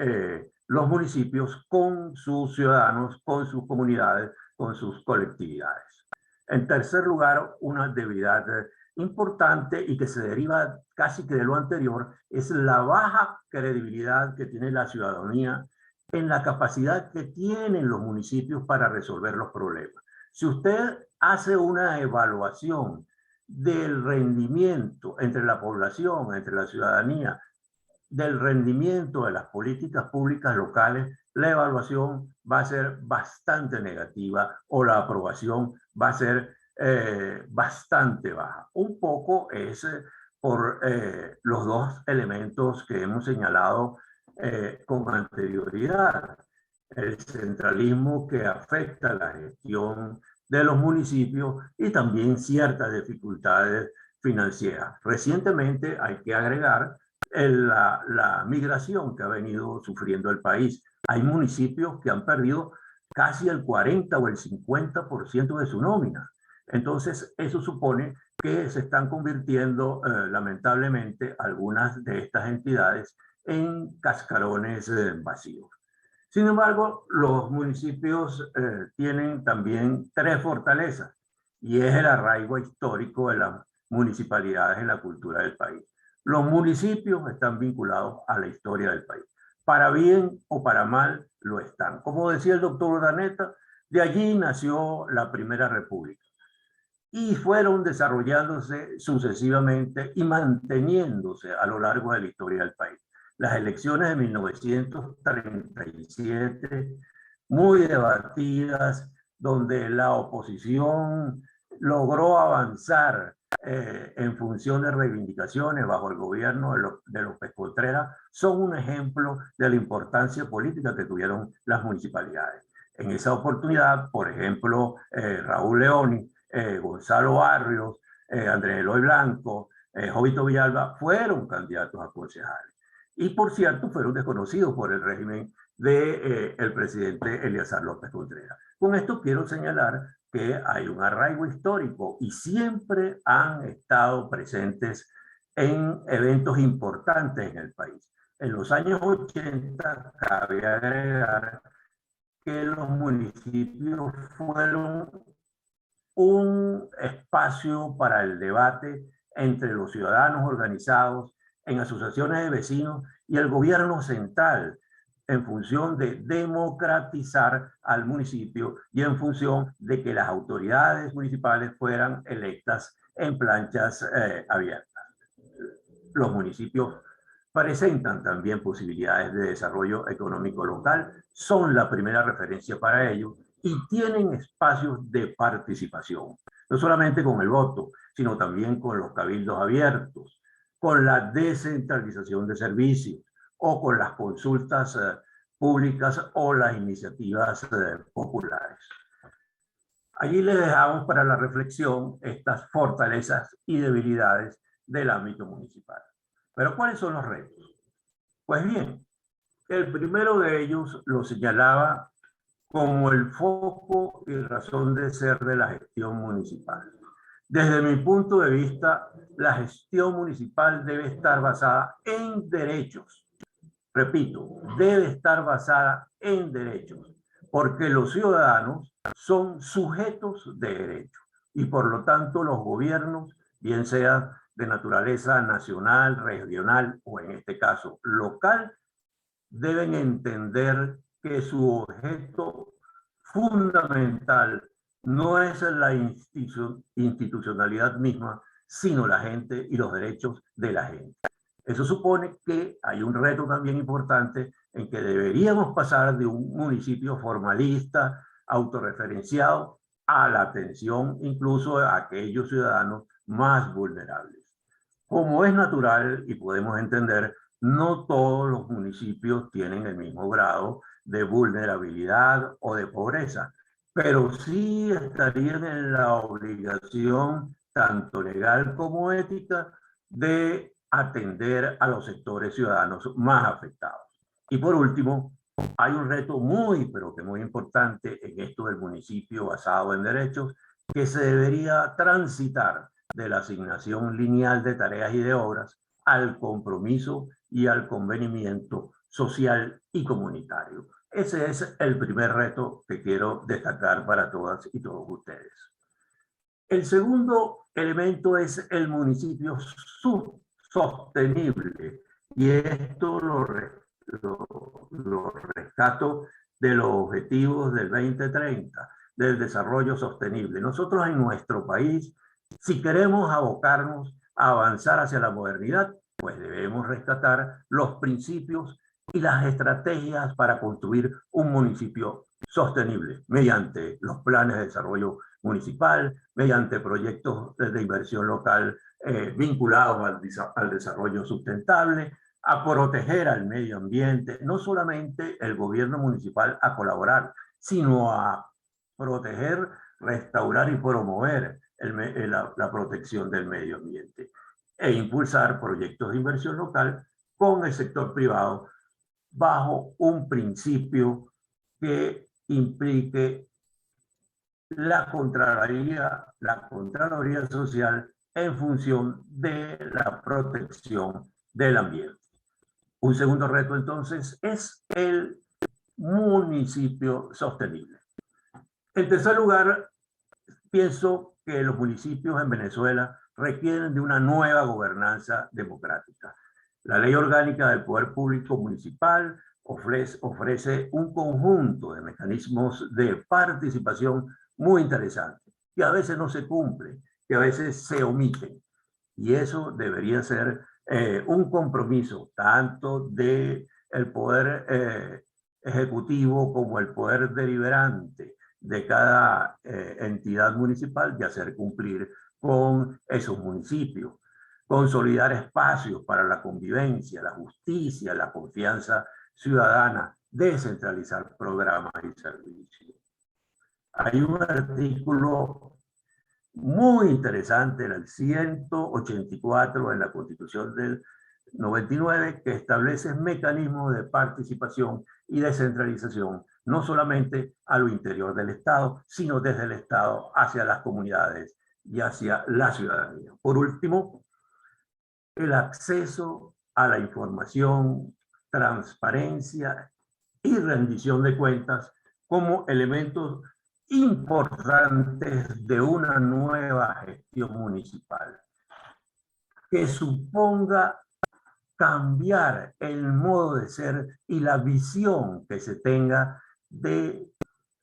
Speaker 4: los municipios con sus ciudadanos, con sus comunidades, con sus colectividades. En tercer lugar, una debilidad importante y que se deriva casi que de lo anterior es la baja credibilidad que tiene la ciudadanía en la capacidad que tienen los municipios para resolver los problemas. Si usted hace una evaluación del rendimiento entre la población, entre la ciudadanía, del rendimiento de las políticas públicas locales, la evaluación va a ser bastante negativa o la aprobación va a ser bastante baja. Un poco es por los dos elementos que hemos señalado con anterioridad. El centralismo que afecta la gestión de los municipios y también ciertas dificultades financieras. Recientemente hay que agregar la migración que ha venido sufriendo el país. Hay municipios que han perdido casi el 40 o el 50% de su nómina. Entonces, eso supone que se están convirtiendo, lamentablemente, algunas de estas entidades en cascarones vacíos. Sin embargo, los municipios tienen también tres fortalezas y es el arraigo histórico de las municipalidades en la cultura del país. Los municipios están vinculados a la historia del país. Para bien o para mal lo están. Como decía el doctor Urdaneta, de allí nació la Primera República y fueron desarrollándose sucesivamente y manteniéndose a lo largo de la historia del país. Las elecciones de 1937, muy debatidas, donde la oposición logró avanzar en función de reivindicaciones bajo el gobierno de López Contreras, son un ejemplo de la importancia política que tuvieron las municipalidades. En esa oportunidad, por ejemplo, Raúl Leoni, Gonzalo Barrios, Andrés Eloy Blanco, Jovito Villalba fueron candidatos a concejales. Y por cierto, fueron desconocidos por el régimen del presidente Eleazar López Contreras. Con esto quiero señalar que hay un arraigo histórico y siempre han estado presentes en eventos importantes en el país. En los años 80, cabe agregar que los municipios fueron un espacio para el debate entre los ciudadanos organizados en asociaciones de vecinos y el gobierno central, en función de democratizar al municipio y en función de que las autoridades municipales fueran electas en planchas abiertas. Los municipios presentan también posibilidades de desarrollo económico local, son la primera referencia para ello y tienen espacios de participación, no solamente con el voto, sino también con los cabildos abiertos, con la descentralización de servicios o con las consultas públicas o las iniciativas populares. Allí les dejamos para la reflexión estas fortalezas y debilidades del ámbito municipal. Pero ¿cuáles son los retos? Pues bien, el primero de ellos lo señalaba como el foco y razón de ser de la gestión municipal. Desde mi punto de vista, la gestión municipal debe estar basada en derechos. Repito, debe estar basada en derechos, porque los ciudadanos son sujetos de derechos y por lo tanto los gobiernos, bien sea de naturaleza nacional, regional o en este caso local, deben entender que su objeto fundamental no es la institucionalidad misma, sino la gente y los derechos de la gente. Eso supone que hay un reto también importante en que deberíamos pasar de un municipio formalista, autorreferenciado, a la atención incluso a aquellos ciudadanos más vulnerables. Como es natural y podemos entender, no todos los municipios tienen el mismo grado de vulnerabilidad o de pobreza, pero sí estarían en la obligación tanto legal como ética, de atender a los sectores ciudadanos más afectados. Y por último, hay un reto muy, pero que muy importante en esto del municipio basado en derechos, que se debería transitar de la asignación lineal de tareas y de obras al compromiso y al convenimiento social y comunitario. Ese es el primer reto que quiero destacar para todas y todos ustedes. El segundo elemento es el municipio sostenible, y esto lo rescato de los objetivos del 2030, del desarrollo sostenible. Nosotros en nuestro país, si queremos abocarnos a avanzar hacia la modernidad, pues debemos rescatar los principios y las estrategias para construir un municipio sostenible mediante los planes de desarrollo municipal, mediante proyectos de inversión local vinculados al desarrollo sustentable, a proteger al medio ambiente, no solamente el gobierno municipal a colaborar, sino a proteger, restaurar y promover la protección del medio ambiente e impulsar proyectos de inversión local con el sector privado bajo un principio que implique la Contraloría Social en función de la protección del ambiente. Un segundo reto, entonces, es el municipio sostenible. En tercer lugar, pienso que los municipios en Venezuela requieren de una nueva gobernanza democrática. La Ley Orgánica del Poder Público Municipal ofrece un conjunto de mecanismos de participación muy interesantes, que a veces no se cumplen, que a veces se omiten. Y eso debería ser un compromiso tanto del poder ejecutivo como el poder deliberante de cada entidad municipal, de hacer cumplir con esos municipios, consolidar espacios para la convivencia, la justicia, la confianza ciudadana, descentralizar programas y servicios. Hay un artículo muy interesante, el 184 en la Constitución del 99, que establece mecanismos de participación y descentralización, no solamente a lo interior del Estado, sino desde el Estado hacia las comunidades y hacia la ciudadanía. Por último, el acceso a la información, transparencia y rendición de cuentas como elementos importantes de una nueva gestión municipal, que suponga cambiar el modo de ser y la visión que se tenga de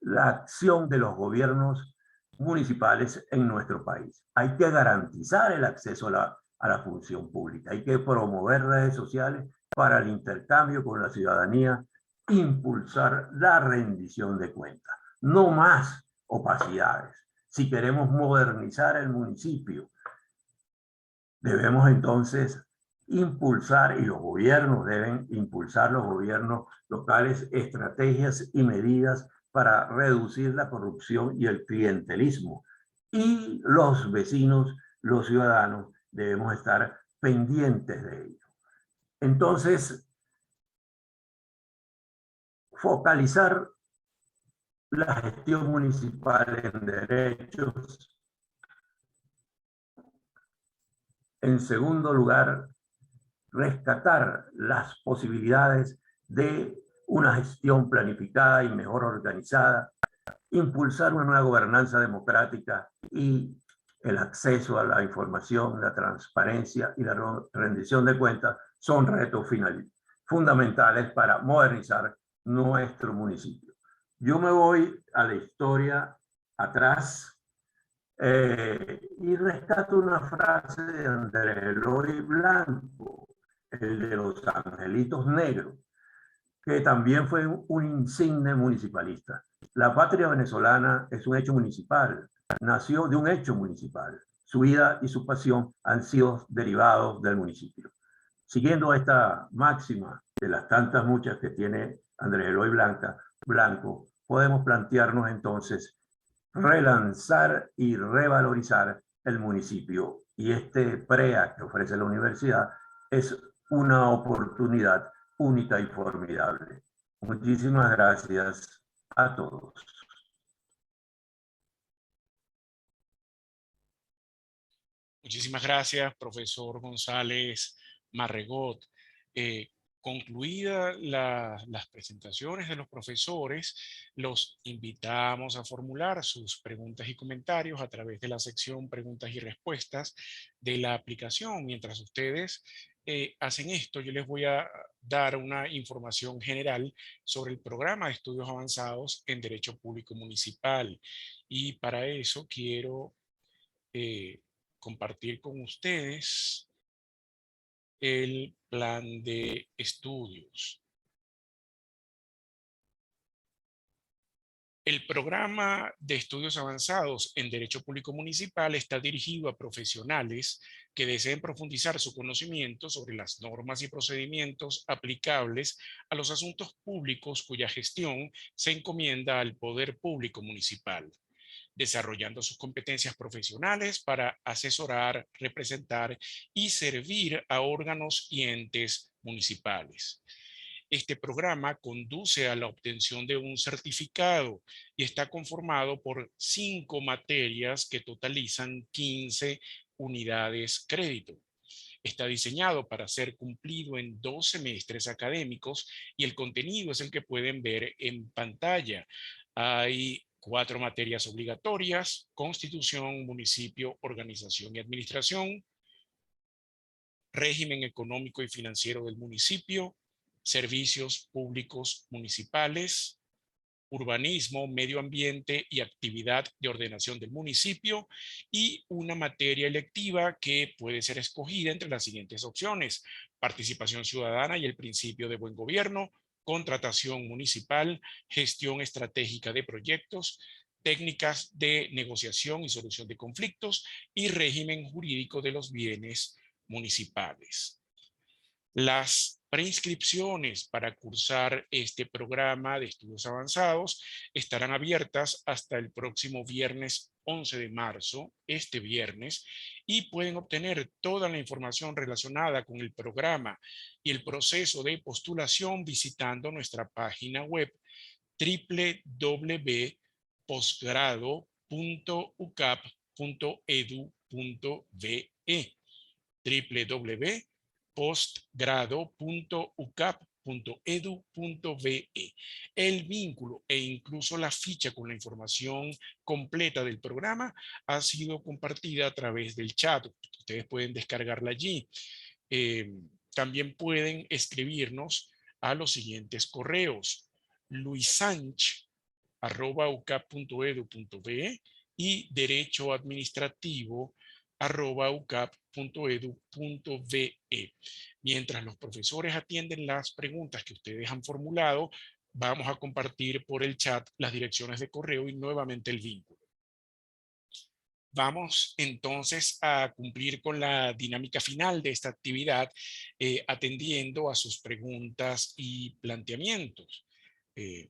Speaker 4: la acción de los gobiernos municipales en nuestro país. Hay que garantizar el acceso a la función pública, hay que promover redes sociales para el intercambio con la ciudadanía, impulsar la rendición de cuentas. No más opacidades. Si queremos modernizar el municipio, debemos entonces impulsar, y los gobiernos deben impulsar, los gobiernos locales, estrategias y medidas para reducir la corrupción y el clientelismo. Y los vecinos, los ciudadanos, debemos estar pendientes de ello. Entonces, focalizar la gestión municipal en derechos. En segundo lugar, rescatar las posibilidades de una gestión planificada y mejor organizada, impulsar una nueva gobernanza democrática y el acceso a la información, la transparencia y la rendición de cuentas son retos fundamentales para modernizar nuestro municipio. Yo me voy a la historia atrás y rescato una frase de Andrés Eloy Blanco, el de los angelitos negros, que también fue un insigne municipalista. La patria venezolana es un hecho municipal, nació de un hecho municipal. Su vida y su pasión han sido derivados del municipio. Siguiendo esta máxima de las tantas muchas que tiene Andrés Eloy Blanco, podemos plantearnos entonces relanzar y revalorizar el municipio. Y este PREA que ofrece la universidad es una oportunidad única y formidable. Muchísimas gracias a todos.
Speaker 1: Muchísimas gracias, profesor González Marregot. Concluidas las presentaciones de los profesores, los invitamos a formular sus preguntas y comentarios a través de la sección preguntas y respuestas de la aplicación. Mientras ustedes hacen esto, yo les voy a dar una información general sobre el programa de estudios avanzados en Derecho Público Municipal. Y para eso quiero compartir con ustedes el plan de estudios. El programa de estudios avanzados en Derecho Público Municipal está dirigido a profesionales que deseen profundizar su conocimiento sobre las normas y procedimientos aplicables a los asuntos públicos cuya gestión se encomienda al Poder Público Municipal, desarrollando sus competencias profesionales para asesorar, representar y servir a órganos y entes municipales. Este programa conduce a la obtención de un certificado y está conformado por 5 materias que totalizan 15 unidades crédito. Está diseñado para ser cumplido en 2 semestres académicos y el contenido es el que pueden ver en pantalla. Hay 4 materias obligatorias: Constitución, Municipio, Organización y Administración, Régimen económico y financiero del municipio, Servicios públicos municipales, Urbanismo, Medio Ambiente y Actividad de Ordenación del municipio, y una materia electiva que puede ser escogida entre las siguientes opciones: Participación ciudadana y el principio de buen gobierno, Contratación municipal, Gestión estratégica de proyectos, Técnicas de negociación y solución de conflictos y Régimen jurídico de los bienes municipales. Las preinscripciones para cursar este programa de estudios avanzados estarán abiertas hasta el próximo viernes 11 de marzo, este viernes, y pueden obtener toda la información relacionada con el programa y el proceso de postulación visitando nuestra página web www.postgrado.ucap.edu.ve www.postgrado.ucap.edu.ve. El vínculo e incluso la ficha con la información completa del programa ha sido compartida a través del chat. Ustedes pueden descargarla allí. También pueden escribirnos a los siguientes correos: luisanch@ucap.edu.be y derechoadministrativo@ucap.edu.be. Mientras los profesores atienden las preguntas que ustedes han formulado, vamos a compartir por el chat las direcciones de correo y nuevamente el vínculo. Vamos entonces a cumplir con la dinámica final de esta actividad, atendiendo a sus preguntas y planteamientos.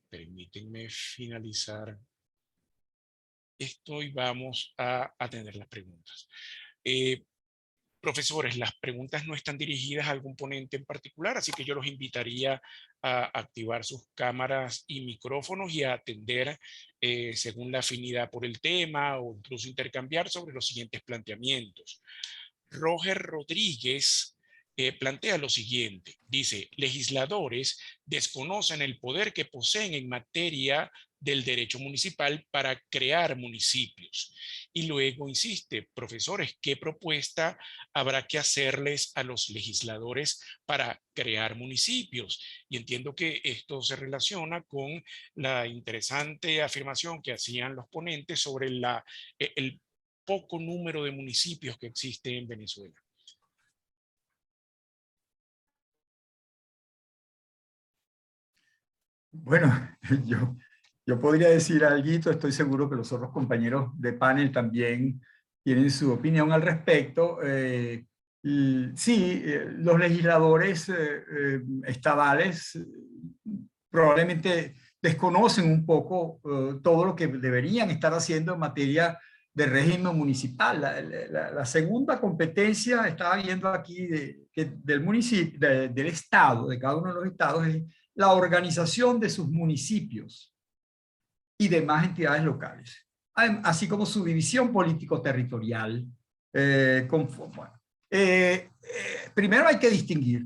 Speaker 1: Permítanme finalizar esto y vamos a atender las preguntas. Profesores, las preguntas no están dirigidas a algún ponente en particular, así que yo los invitaría a activar sus cámaras y micrófonos y a atender según la afinidad por el tema, o incluso intercambiar sobre los siguientes planteamientos. Roger Rodríguez plantea lo siguiente. Dice: legisladores desconocen el poder que poseen en materia del derecho municipal para crear municipios. Y luego insiste: profesores, ¿qué propuesta habrá que hacerles a los legisladores para crear municipios? Y entiendo que esto se relaciona con la interesante afirmación que hacían los ponentes sobre el poco número de municipios que existe en Venezuela.
Speaker 2: Bueno, yo podría decir algo, estoy seguro que los otros compañeros de panel también tienen su opinión al respecto. Sí, los legisladores estadales probablemente desconocen un poco todo lo que deberían estar haciendo en materia de régimen municipal. La segunda competencia, estaba viendo aquí, del municipio, del Estado, de cada uno de los estados, es la organización de sus municipios y demás entidades locales, así como su división político-territorial. Primero hay que distinguir.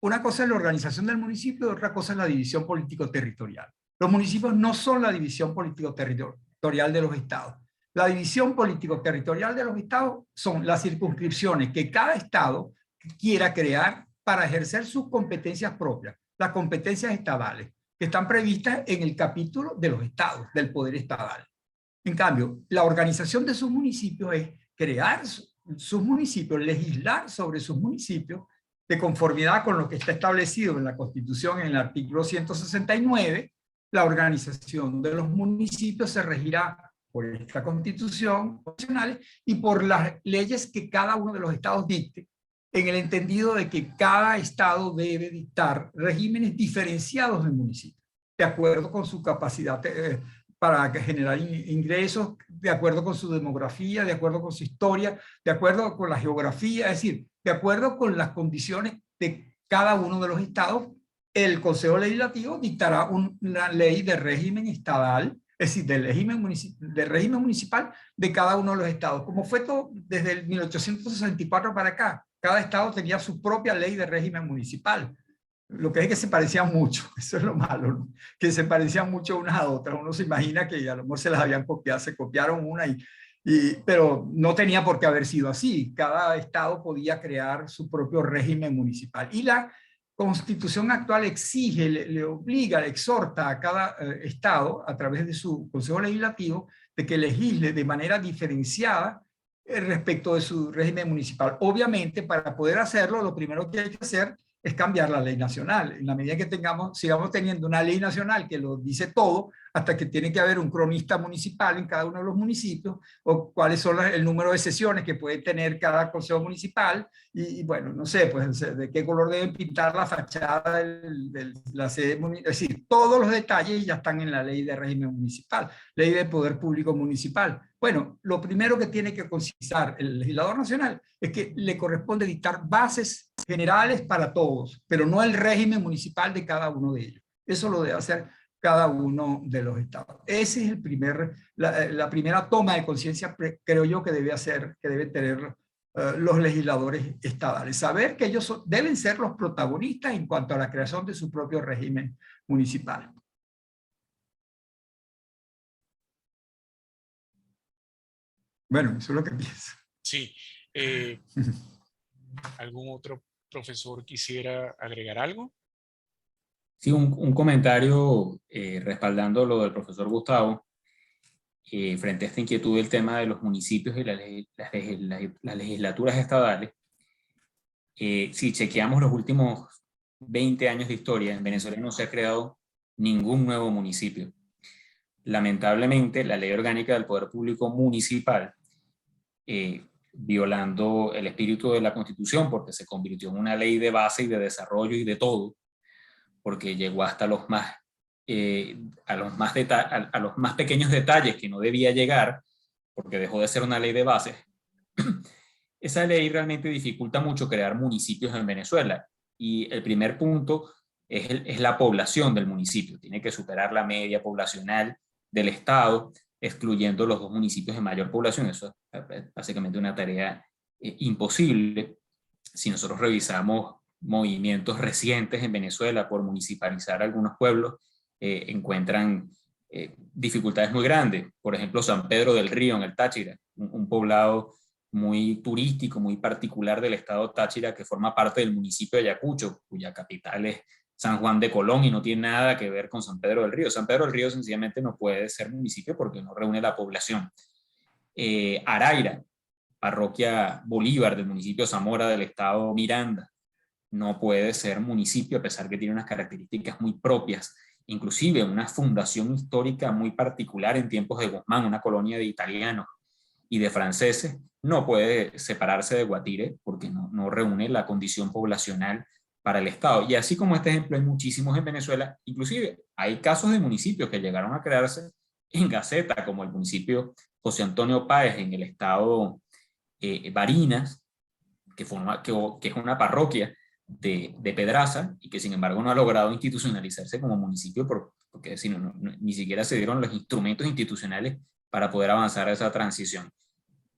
Speaker 2: Una cosa es la organización del municipio y otra cosa es la división político-territorial. Los municipios no son la división político-territorial de los estados. La división político-territorial de los estados son las circunscripciones que cada estado quiera crear para ejercer sus competencias propias, las competencias estadales, que están previstas en el capítulo de los estados, del poder estatal. En cambio, la organización de sus municipios es crear sus municipios, legislar sobre sus municipios de conformidad con lo que está establecido en la Constitución en el artículo 169. La organización de los municipios se regirá por esta Constitución nacional y por las leyes que cada uno de los estados dicte, en el entendido de que cada estado debe dictar regímenes diferenciados de municipios, de acuerdo con su capacidad para generar ingresos, de acuerdo con su demografía, de acuerdo con su historia, de acuerdo con la geografía, es decir, de acuerdo con las condiciones de cada uno de los estados. El Consejo Legislativo dictará una ley de régimen estadal, es decir, del régimen municipal de cada uno de los estados, como fue todo desde el 1864 para acá. Cada estado tenía su propia ley de régimen municipal. Lo que es que se parecían mucho, eso es lo malo, ¿no? Que se parecían mucho unas a otras. Uno se imagina que a lo mejor se las habían copiado, se copiaron una, pero no tenía por qué haber sido así. Cada estado podía crear su propio régimen municipal. Y la Constitución actual exige, le obliga, le exhorta a cada estado, a través de su Consejo Legislativo, de que legisle de manera diferenciada respecto de su régimen municipal. Obviamente, para poder hacerlo, lo primero que hay que hacer es cambiar la ley nacional. En la medida que sigamos teniendo una ley nacional que lo dice todo, hasta que tiene que haber un cronista municipal en cada uno de los municipios, o cuáles son el número de sesiones que puede tener cada consejo municipal, y bueno, no sé, pues de qué color deben pintar la fachada de la sede municipal. Es decir, todos los detalles ya están en la ley de régimen municipal, ley de poder público municipal. Bueno, lo primero que tiene que considerar el legislador nacional es que le corresponde dictar bases generales para todos, pero no el régimen municipal de cada uno de ellos. Eso lo debe hacer cada uno de los estados. Ese es la primera toma de conciencia, creo yo, que deben tener los legisladores estadales. Saber que ellos deben ser los protagonistas en cuanto a la creación de su propio régimen municipal. Bueno, eso es lo que pienso.
Speaker 1: Sí. ¿Algún otro profesor quisiera agregar algo?
Speaker 3: Sí, un comentario respaldando lo del profesor Gustavo, frente a esta inquietud del tema de los municipios y las legislaturas estadales. Si chequeamos los últimos 20 años de historia, en Venezuela no se ha creado ningún nuevo municipio. Lamentablemente, la Ley Orgánica del Poder Público Municipal, violando el espíritu de la Constitución, porque se convirtió en una ley de base y de desarrollo y de todo, porque llegó hasta los más pequeños detalles que no debía llegar, porque dejó de ser una ley de base. Esa ley realmente dificulta mucho crear municipios en Venezuela, y el primer punto es la población del municipio. Tiene que superar la media poblacional del estado, excluyendo los 2 municipios de mayor población. Eso es básicamente una tarea imposible. Si nosotros revisamos movimientos recientes en Venezuela por municipalizar algunos pueblos, encuentran dificultades muy grandes. Por ejemplo, San Pedro del Río en el Táchira, un poblado muy turístico, muy particular del estado Táchira, que forma parte del municipio de Ayacucho, cuya capital es San Juan de Colón y no tiene nada que ver con San Pedro del Río. San Pedro del Río sencillamente no puede ser municipio porque no reúne la población. Araira, parroquia Bolívar del municipio Zamora del estado Miranda, no puede ser municipio a pesar que tiene unas características muy propias, inclusive una fundación histórica muy particular en tiempos de Guzmán, una colonia de italianos y de franceses. No puede separarse de Guatire porque no reúne la condición poblacional para el Estado. Y así como este ejemplo hay muchísimos en Venezuela. Inclusive hay casos de municipios que llegaron a crearse en Gaceta, como el municipio José Antonio Páez en el estado Barinas, que es una parroquia de Pedraza y que sin embargo no ha logrado institucionalizarse como municipio porque ni siquiera se dieron los instrumentos institucionales para poder avanzar a esa transición.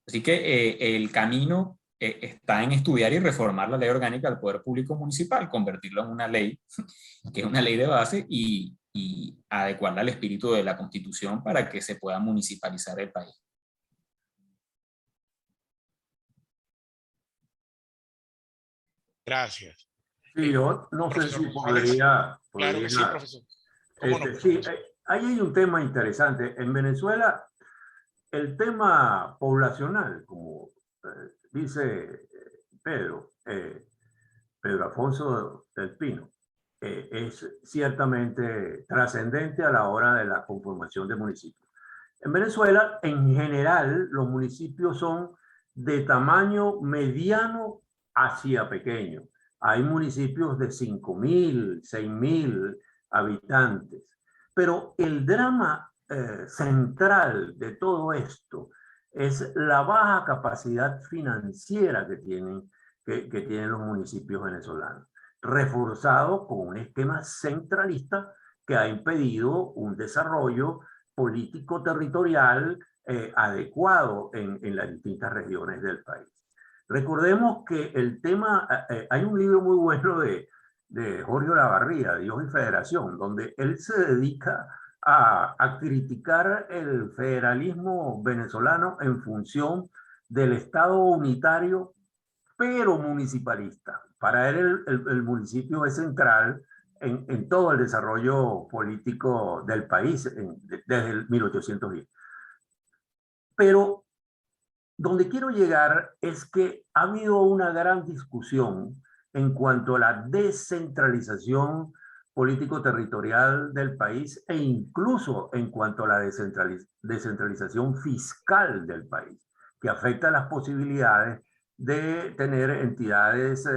Speaker 3: Así que el camino está en estudiar y reformar la ley orgánica del Poder Público Municipal, convertirlo en una ley, que es una ley de base, y adecuarla al espíritu de la Constitución para que se pueda municipalizar el país.
Speaker 1: Gracias.
Speaker 4: Sí, yo no sé
Speaker 1: Profesor
Speaker 4: si
Speaker 1: González.
Speaker 4: podría...
Speaker 1: Claro que sí, profesor. ¿Cómo no,
Speaker 4: Sí,
Speaker 1: profesor?
Speaker 4: ahí hay un tema interesante. En Venezuela, el tema poblacional, como dice Pedro Alfonso del Pino, es ciertamente trascendente a la hora de la conformación de municipios. En Venezuela, en general, los municipios son de tamaño mediano hacia pequeño. Hay municipios de 5.000, 6.000 habitantes. Pero el drama central de todo esto es la baja capacidad financiera que tienen los municipios venezolanos, reforzado con un esquema centralista que ha impedido un desarrollo político territorial adecuado en las distintas regiones del país. Recordemos que el tema, hay un libro muy bueno de Jorge Olavarría, Dios y Federación, donde él se dedica a criticar el federalismo venezolano en función del Estado unitario, pero municipalista. Para él el municipio es central en todo el desarrollo político del país desde el 1810. Pero donde quiero llegar es que ha habido una gran discusión en cuanto a la descentralización político-territorial del país e incluso en cuanto a la descentralización fiscal del país, que afecta las posibilidades de tener entidades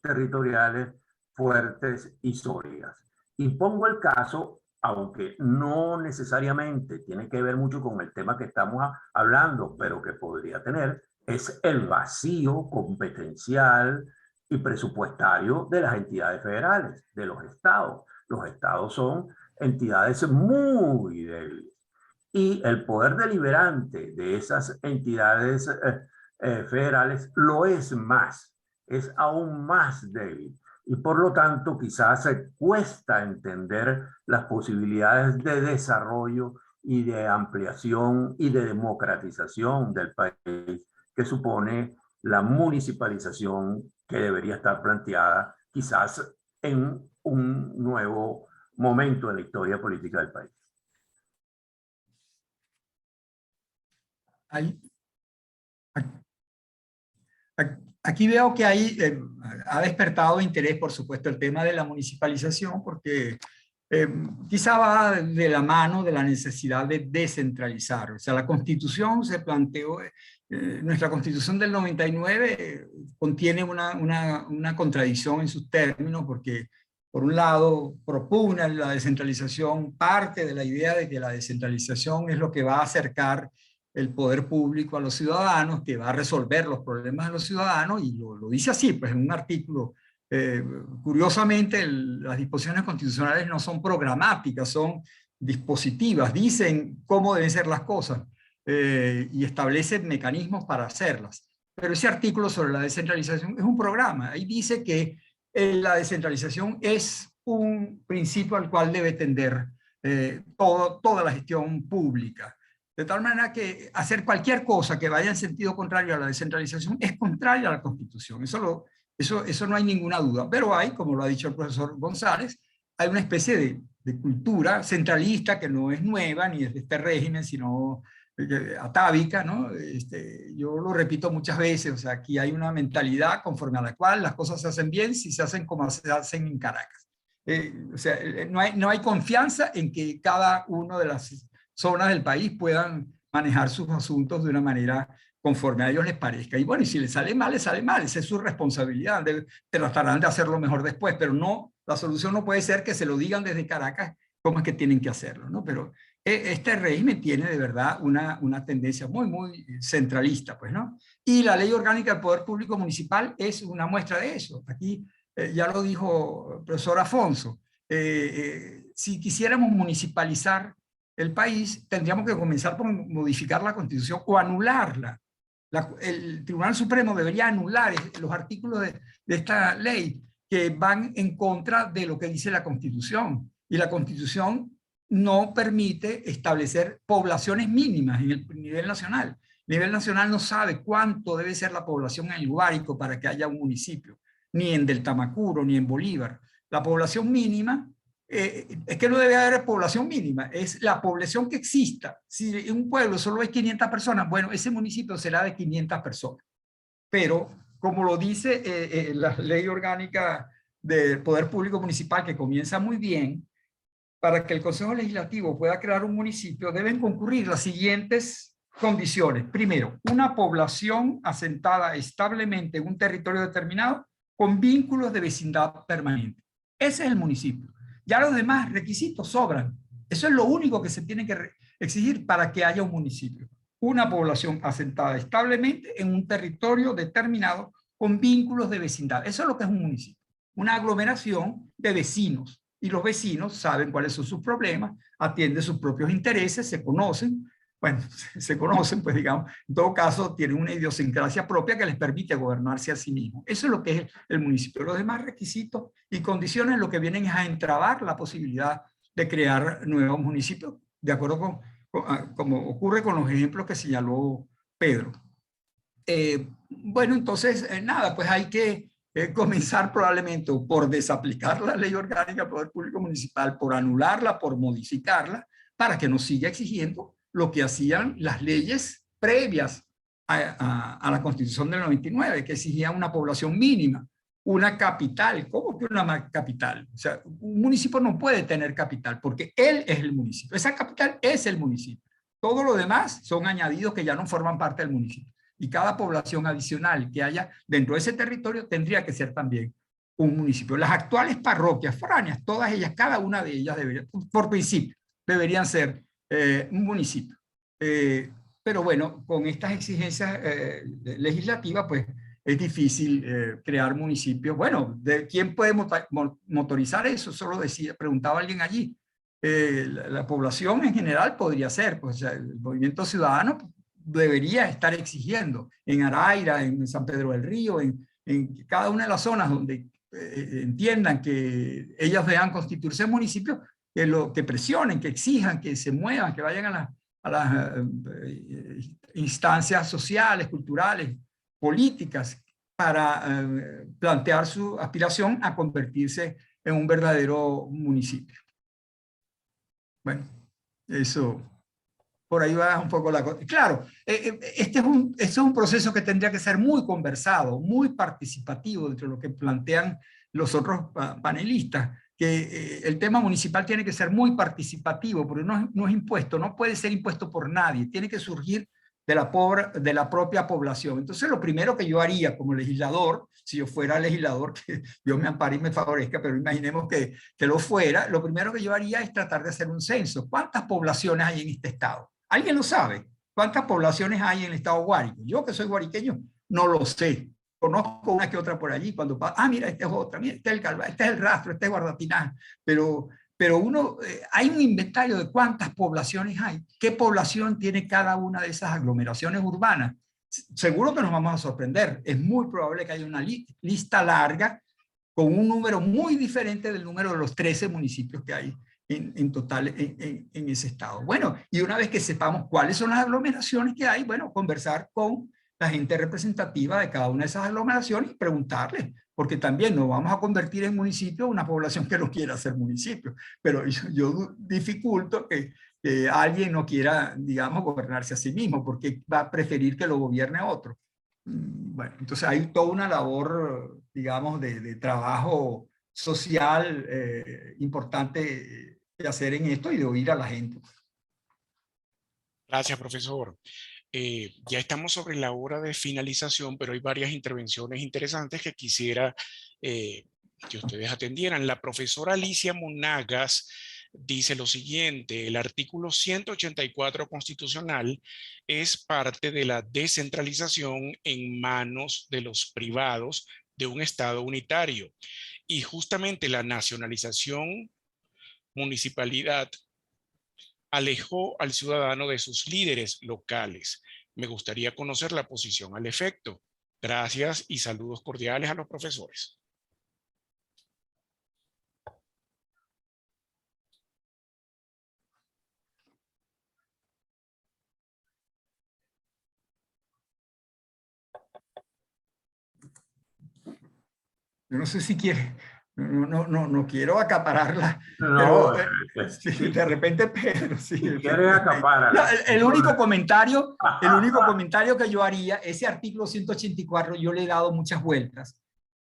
Speaker 4: territoriales fuertes y sólidas. Y pongo el caso, aunque no necesariamente tiene que ver mucho con el tema que estamos hablando, pero que podría tener, es el vacío competencial y presupuestario de las entidades federales, de los estados. Los estados son entidades muy débiles. Y el poder deliberante de esas entidades federales lo es más, es aún más débil. Y por lo tanto quizás cuesta entender las posibilidades de desarrollo y de ampliación y de democratización del país que supone la municipalización que debería estar planteada quizás en un nuevo momento en la historia política del país.
Speaker 2: Aquí veo que ha despertado interés, por supuesto, el tema de la municipalización, porque quizá va de la mano de la necesidad de descentralizar. O sea, la Constitución se planteó, nuestra Constitución del 99 contiene una contradicción en sus términos, porque por un lado propugna la descentralización, parte de la idea de que la descentralización es lo que va a acercar el poder público a los ciudadanos, que va a resolver los problemas de los ciudadanos, y lo dice así, pues en un artículo. Curiosamente, las disposiciones constitucionales no son programáticas, son dispositivas, dicen cómo deben ser las cosas y establecen mecanismos para hacerlas. Pero ese artículo sobre la descentralización es un programa. Ahí dice que la descentralización es un principio al cual debe tender toda la gestión pública. De tal manera que hacer cualquier cosa que vaya en sentido contrario a la descentralización es contrario a la Constitución. Eso no hay ninguna duda. Pero hay, como lo ha dicho el profesor González, hay una especie de cultura centralista que no es nueva ni es de este régimen, sino atávica, ¿no? Yo lo repito muchas veces, o sea, aquí hay una mentalidad conforme a la cual las cosas se hacen bien si se hacen como se hacen en Caracas. O sea, no hay confianza en que cada una de las zonas del país puedan manejar sus asuntos de una manera conforme a ellos les parezca. Y bueno, y si les sale mal, esa es su responsabilidad. Tratarán de hacerlo mejor después, pero no, la solución no puede ser que se lo digan desde Caracas cómo es que tienen que hacerlo, ¿no? Pero este régimen tiene de verdad una tendencia muy centralista, pues, ¿no? Y la Ley Orgánica del Poder Público Municipal es una muestra de eso. Aquí ya lo dijo el profesor Afonso. Si quisiéramos municipalizar el país, tendríamos que comenzar por modificar la Constitución o anularla. El Tribunal Supremo debería anular los artículos de esta ley que van en contra de lo que dice la Constitución. Y la Constitución no permite establecer poblaciones mínimas en el nivel nacional. El nivel nacional no sabe cuánto debe ser la población en el Guárico para que haya un municipio, ni en Deltamacuro, ni en Bolívar. La población mínima, es que no debe haber población mínima, es la población que exista. Si en un pueblo solo hay 500 personas, bueno, ese municipio será de 500 personas. Pero, como lo dice la ley orgánica del Poder Público Municipal, que comienza muy bien, para que el Consejo Legislativo pueda crear un municipio, deben concurrir las siguientes condiciones. Primero, una población asentada establemente en un territorio determinado con vínculos de vecindad permanente. Ese es el municipio. Ya los demás requisitos sobran. Eso es lo único que se tiene que exigir para que haya un municipio. Una población asentada establemente en un territorio determinado con vínculos de vecindad. Eso es lo que es un municipio. Una aglomeración de vecinos. Y los vecinos saben cuáles son sus problemas, atienden sus propios intereses, se conocen. Bueno, se conocen, pues digamos, en todo caso tienen una idiosincrasia propia que les permite gobernarse a sí mismos. Eso es lo que es el municipio. Los demás requisitos y condiciones lo que vienen es a entrabar la posibilidad de crear nuevos municipios, de acuerdo como ocurre con los ejemplos que señaló Pedro. Bueno, entonces, nada, pues hay que comenzar probablemente por desaplicar la ley orgánica del Poder Público Municipal, por anularla, por modificarla, para que nos siga exigiendo lo que hacían las leyes previas a la Constitución del 99, que exigía una población mínima, una capital. ¿Cómo que una capital? O sea, un municipio no puede tener capital porque él es el municipio. Esa capital es el municipio. Todo lo demás son añadidos que ya no forman parte del municipio. Y cada población adicional que haya dentro de ese territorio tendría que ser también un municipio. Las actuales parroquias foráneas, todas ellas, cada una de ellas debería, por principio, deberían ser un municipio. Pero bueno, con estas exigencias legislativas, pues es difícil crear municipios. Bueno, ¿quién puede motorizar eso? Solo decía, preguntaba alguien allí. La población en general podría ser, pues, o sea, el movimiento ciudadano debería estar exigiendo en Araira, en San Pedro del Río, en cada una de las zonas donde entiendan que ellas deban constituirse en municipios, que presionen, que exijan, que se muevan, que vayan a las instancias sociales, culturales, políticas, para plantear su aspiración a convertirse en un verdadero municipio. Bueno, eso... Por ahí va un poco la cosa. Claro, este es un proceso que tendría que ser muy conversado, muy participativo dentro de lo que plantean los otros panelistas, que el tema municipal tiene que ser muy participativo, porque no es impuesto, no puede ser impuesto por nadie, tiene que surgir de la propia población. Entonces, lo primero que yo haría como legislador, si yo fuera legislador, que Dios me ampare y me favorezca, pero imaginemos que lo fuera, lo primero que yo haría es tratar de hacer un censo. ¿Cuántas poblaciones hay en este estado? ¿Alguien lo sabe? ¿Cuántas poblaciones hay en el estado Guárico? Yo, que soy guariqueño, no lo sé. Conozco una que otra por allí. Cuando mira, esta es otra, mira, este es el Calvario, este es el Rastro, este es Guardatiná. Pero hay un inventario de cuántas poblaciones hay. ¿Qué población tiene cada una de esas aglomeraciones urbanas? Seguro que nos vamos a sorprender. Es muy probable que haya una lista larga con un número muy diferente del número de los 13 municipios que hay en total en ese estado. Bueno, y una vez que sepamos cuáles son las aglomeraciones que hay, bueno, conversar con la gente representativa de cada una de esas aglomeraciones y preguntarles, porque también nos vamos a convertir en municipio una población que no quiera ser municipio, pero yo dificulto que alguien no quiera, digamos, gobernarse a sí mismo, porque va a preferir que lo gobierne otro. Bueno, entonces hay toda una labor, digamos, de trabajo social importante de hacer en esto y de oír a la gente.
Speaker 1: Gracias, profesor. Ya estamos sobre la hora de finalización, pero hay varias intervenciones interesantes que quisiera que ustedes atendieran. La profesora Alicia Monagas dice lo siguiente: el artículo 184 constitucional es parte de la descentralización en manos de los privados de un Estado unitario. Y justamente la nacionalización, municipalidad, alejó al ciudadano de sus líderes locales. Me gustaría conocer la posición al efecto. Gracias y saludos cordiales a los profesores.
Speaker 2: Yo no sé si quiere, no quiero acapararla,
Speaker 4: No,
Speaker 2: pero sí, de repente Pedro, sí.
Speaker 4: si quieres acapárala.
Speaker 2: El único comentario que yo haría, ese artículo 184, yo le he dado muchas vueltas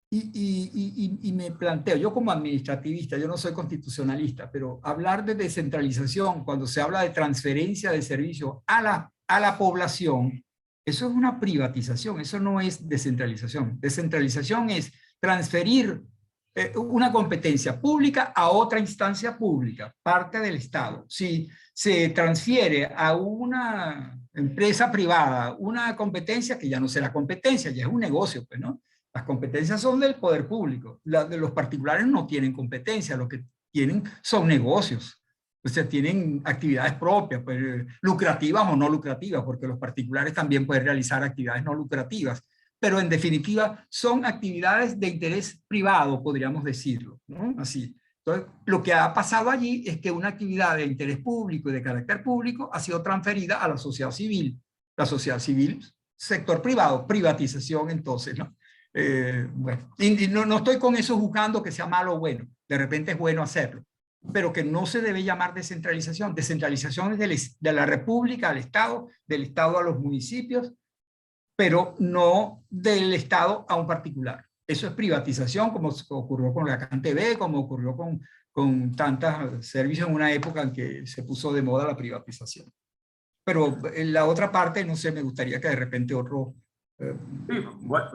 Speaker 2: y me planteo, yo como administrativista, yo no soy constitucionalista, pero hablar de descentralización, cuando se habla de transferencia de servicios a la población, eso es una privatización, eso no es descentralización. Descentralización es transferir una competencia pública a otra instancia pública, parte del Estado. Si se transfiere a una empresa privada una competencia que ya no será competencia, ya es un negocio, pues, ¿no? Las competencias son del poder público. Las de los particulares no tienen competencia, lo que tienen son negocios. O sea, tienen actividades propias, pues, lucrativas o no lucrativas, porque los particulares también pueden realizar actividades no lucrativas, pero en definitiva son actividades de interés privado, podríamos decirlo, ¿no? Así. Entonces, lo que ha pasado allí es que una actividad de interés público y de carácter público ha sido transferida a la sociedad civil. La sociedad civil, sector privado, privatización entonces, ¿no? Bueno, y no estoy con eso juzgando que sea malo o bueno, de repente es bueno hacerlo, pero que no se debe llamar descentralización. Descentralización es de la República al Estado, del Estado a los municipios, pero no del Estado a un particular. Eso es privatización, como ocurrió con la CanTV, como ocurrió con tantos servicios en una época en que se puso de moda la privatización. Pero en la otra parte, no sé, me gustaría que de repente otro...
Speaker 4: Sí, bueno,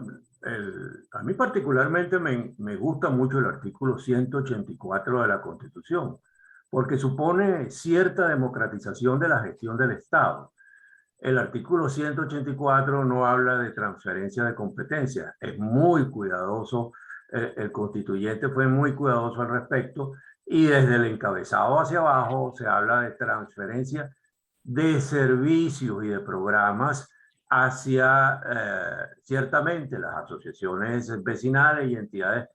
Speaker 4: a mí particularmente me gusta mucho el artículo 184 de la Constitución, porque supone cierta democratización de la gestión del Estado. El artículo 184 no habla de transferencia de competencias, es muy cuidadoso, el constituyente fue muy cuidadoso al respecto, y desde el encabezado hacia abajo se habla de transferencia de servicios y de programas hacia ciertamente las asociaciones vecinales y entidades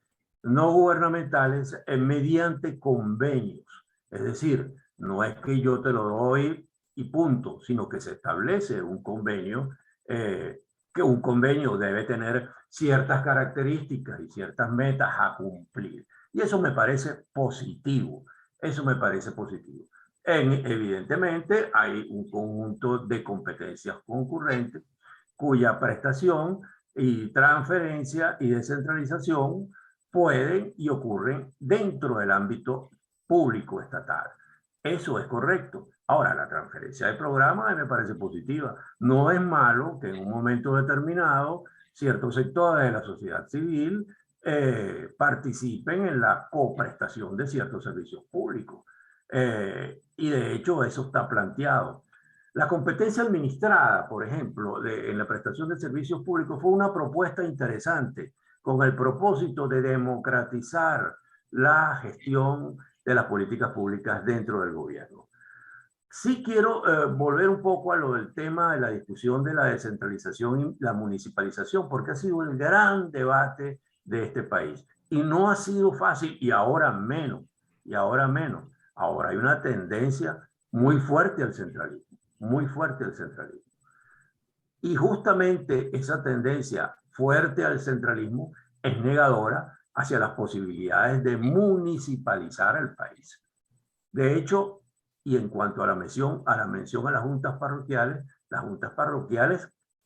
Speaker 4: no gubernamentales mediante convenios. Es decir, no es que yo te lo doy y punto, sino que se establece un convenio, que un convenio debe tener ciertas características y ciertas metas a cumplir. Y eso me parece positivo, eso me parece positivo. Evidentemente hay un conjunto de competencias concurrentes cuya prestación y transferencia y descentralización pueden y ocurren dentro del ámbito público estatal. Eso es correcto. Ahora, la transferencia de programas me parece positiva. No es malo que en un momento determinado ciertos sectores de la sociedad civil participen en la coprestación de ciertos servicios públicos. Y de hecho eso está planteado. La competencia administrada, por ejemplo, en la prestación de servicios públicos fue una propuesta interesante con el propósito de democratizar la gestión de las políticas públicas dentro del gobierno. Sí quiero volver un poco a lo del tema de la discusión de la descentralización y la municipalización, porque ha sido el gran debate de este país. Y no ha sido fácil, y ahora menos, y ahora menos. Ahora hay una tendencia muy fuerte al centralismo, muy fuerte al centralismo. Y justamente esa tendencia fuerte al centralismo es negadora hacia las posibilidades de municipalizar el país. De hecho, y en cuanto a la mención a las juntas parroquiales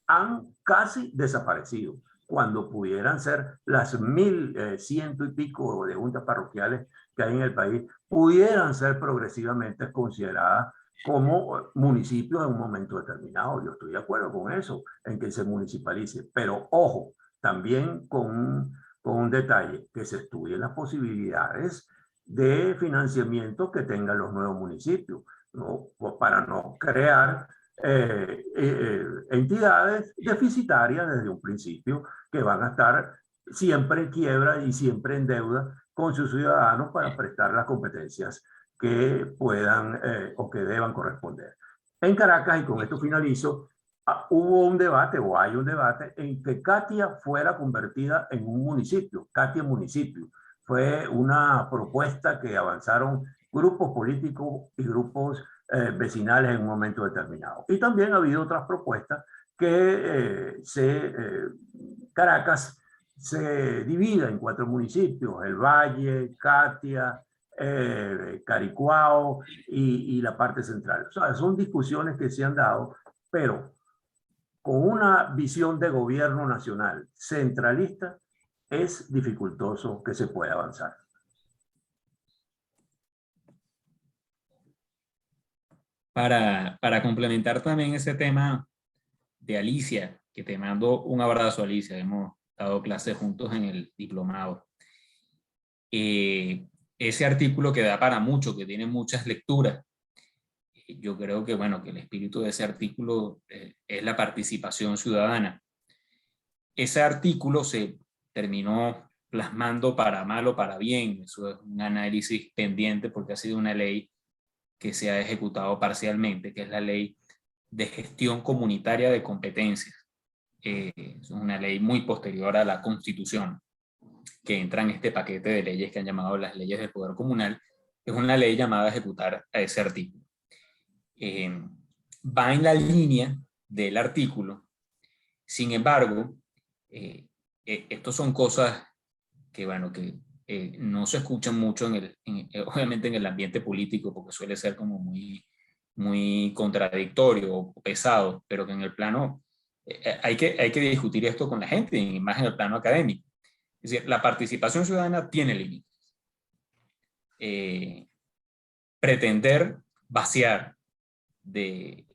Speaker 4: han casi desaparecido, cuando pudieran ser las 1.100 y pico de juntas parroquiales que hay en el país, pudieran ser progresivamente consideradas como municipios en un momento determinado. Yo estoy de acuerdo con eso, en que se municipalice, pero ojo, también con un detalle, que se estudien las posibilidades de financiamiento que tengan los nuevos municipios, ¿no? Para no crear entidades deficitarias desde un principio que van a estar siempre en quiebra y siempre en deuda con sus ciudadanos para prestar las competencias que puedan o que deban corresponder. En Caracas, y con esto finalizo, hubo un debate o hay un debate en que Catia fuera convertida en un municipio, Catia municipio. Fue una propuesta que avanzaron grupos políticos y grupos vecinales en un momento determinado. Y también ha habido otras propuestas que Caracas se divida en 4 municipios: El Valle, Catia, Caricuao y la parte central. O sea, son discusiones que se han dado, pero con una visión de gobierno nacional centralista es dificultoso que se pueda avanzar.
Speaker 3: Para complementar también ese tema de Alicia, que te mando un abrazo, Alicia, hemos dado clases juntos en el diplomado. Ese artículo que da para mucho, que tiene muchas lecturas, yo creo que, bueno, que el espíritu de ese artículo es la participación ciudadana. Ese artículo se terminó plasmando para mal o para bien, eso es un análisis pendiente porque ha sido una ley que se ha ejecutado parcialmente, que es la Ley de Gestión Comunitaria de Competencias. Es una ley muy posterior a la Constitución, que entra en este paquete de leyes que han llamado las leyes del poder comunal. Es una ley llamada a ejecutar a ese artículo. Va en la línea del artículo. Sin embargo, estos son cosas que, bueno, que no se escuchan mucho obviamente en el ambiente político, porque suele ser como muy contradictorio o pesado, pero que en el plano hay que discutir esto con la gente, y más en el plano académico. Es decir, la participación ciudadana tiene límites. Pretender vaciar de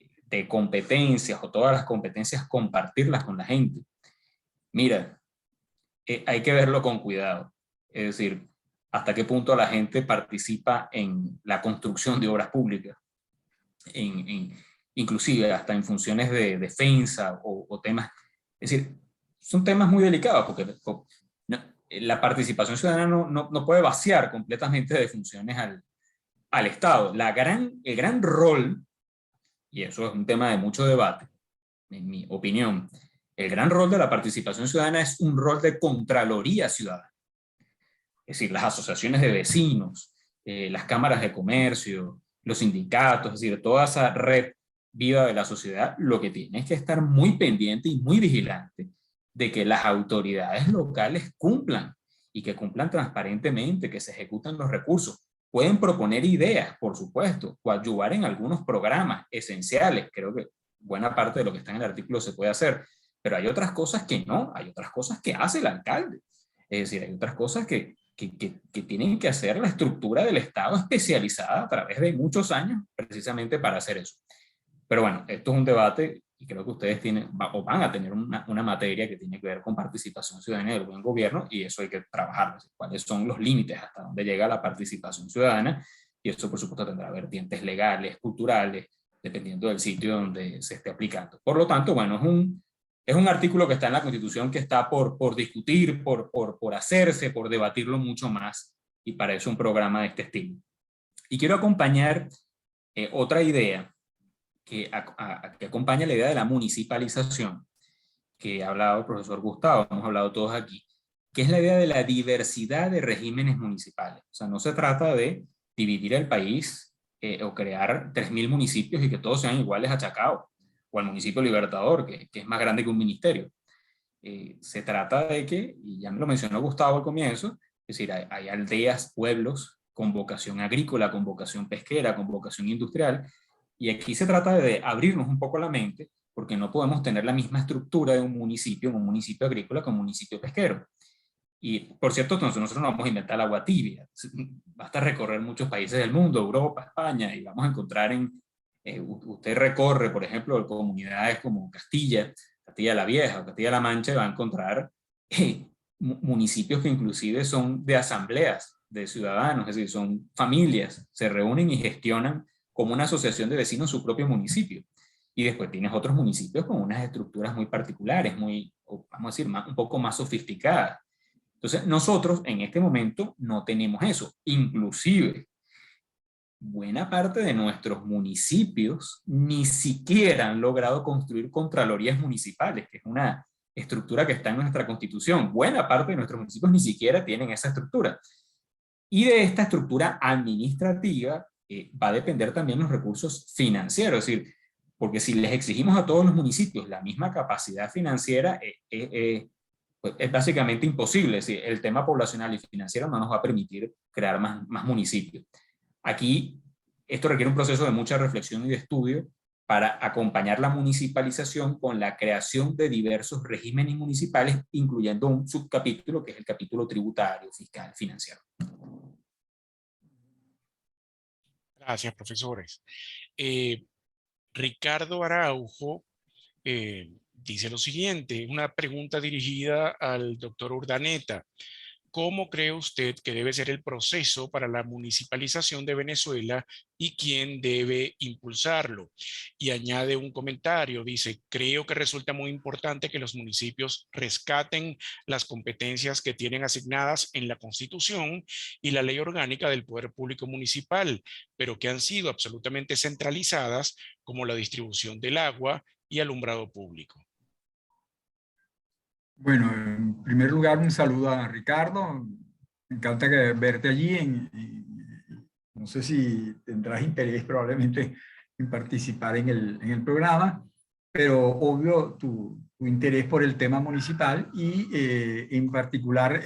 Speaker 3: competencias o todas las competencias, compartirlas con la gente. Mira, hay que verlo con cuidado. Es decir, hasta qué punto la gente participa en la construcción de obras públicas, inclusive hasta en funciones de defensa o temas. Es decir, son temas muy delicados porque la participación ciudadana no puede vaciar completamente de funciones al Estado. El gran rol, y eso es un tema de mucho debate, en mi opinión, el gran rol de la participación ciudadana es un rol de contraloría ciudadana. Es decir, las asociaciones de vecinos, las cámaras de comercio, los sindicatos, es decir, toda esa red viva de la sociedad, lo que tiene es que estar muy pendiente y muy vigilante de que las autoridades locales cumplan y que cumplan transparentemente, que se ejecutan los recursos. Pueden proponer ideas, por supuesto, coadyuvar en algunos programas esenciales. Creo que buena parte de lo que está en el artículo se puede hacer, pero hay otras cosas que no, hay otras cosas que hace el alcalde. Es decir, hay otras cosas que tienen que hacer la estructura del Estado especializada a través de muchos años precisamente para hacer eso. Pero bueno, esto es un debate y creo que ustedes tienen o van a tener una materia que tiene que ver con participación ciudadana del buen gobierno, y eso hay que trabajar. ¿Cuáles son los límites hasta dónde llega la participación ciudadana? Y eso, por supuesto, tendrá vertientes legales, culturales, dependiendo del sitio donde se esté aplicando. Por lo tanto, bueno, es un artículo que está en la Constitución, que está por discutir, por hacerse, por debatirlo mucho más, y para eso un programa de este estilo. Y quiero acompañar otra idea que acompaña la idea de la municipalización, que ha hablado el profesor Gustavo, hemos hablado todos aquí, que es la idea de la diversidad de regímenes municipales. O sea, no se trata de dividir el país o crear 3.000 municipios y que todos sean iguales a Chacao, o al municipio Libertador, que es más grande que un ministerio. Se trata de que, y ya me lo mencionó Gustavo al comienzo, es decir, hay aldeas, pueblos con vocación agrícola, con vocación pesquera, con vocación industrial, y aquí se trata de abrirnos un poco la mente, porque no podemos tener la misma estructura de un municipio agrícola que un municipio pesquero. Y por cierto, nosotros no vamos a inventar el agua tibia. Basta recorrer muchos países del mundo, Europa, España, y vamos a encontrar usted recorre, por ejemplo, comunidades como Castilla la Vieja o Castilla-La Mancha, y va a encontrar municipios que inclusive son de asambleas de ciudadanos, es decir, son familias, se reúnen y gestionan como una asociación de vecinos su propio municipio. Y después tienes otros municipios con unas estructuras muy particulares, muy, vamos a decir, un poco más sofisticadas. Entonces, nosotros en este momento no tenemos eso. Inclusive, buena parte de nuestros municipios ni siquiera han logrado construir contralorías municipales, que es una estructura que está en nuestra Constitución. Buena parte de nuestros municipios ni siquiera tienen esa estructura. Y de esta estructura administrativa va a depender también los recursos financieros, es decir, porque si les exigimos a todos los municipios la misma capacidad financiera, pues es básicamente imposible. Es decir, el tema poblacional y financiero no nos va a permitir crear más municipios. Aquí, esto requiere un proceso de mucha reflexión y de estudio para acompañar la municipalización con la creación de diversos regímenes municipales, incluyendo un subcapítulo que es el capítulo tributario, fiscal, financiero.
Speaker 1: Gracias, profesores. Ricardo Araujo dice lo siguiente, una pregunta dirigida al doctor Urdaneta. ¿Cómo cree usted que debe ser el proceso para la municipalización de Venezuela y quién debe impulsarlo? Y añade un comentario, dice, creo que resulta muy importante que los municipios rescaten las competencias que tienen asignadas en la Constitución y la Ley Orgánica del Poder Público Municipal, pero que han sido absolutamente centralizadas, como la distribución del agua y alumbrado público.
Speaker 2: Bueno, en primer lugar, un saludo a Ricardo. Me encanta verte allí. No sé si tendrás interés probablemente en participar en el programa, pero obvio tu interés por el tema municipal y en particular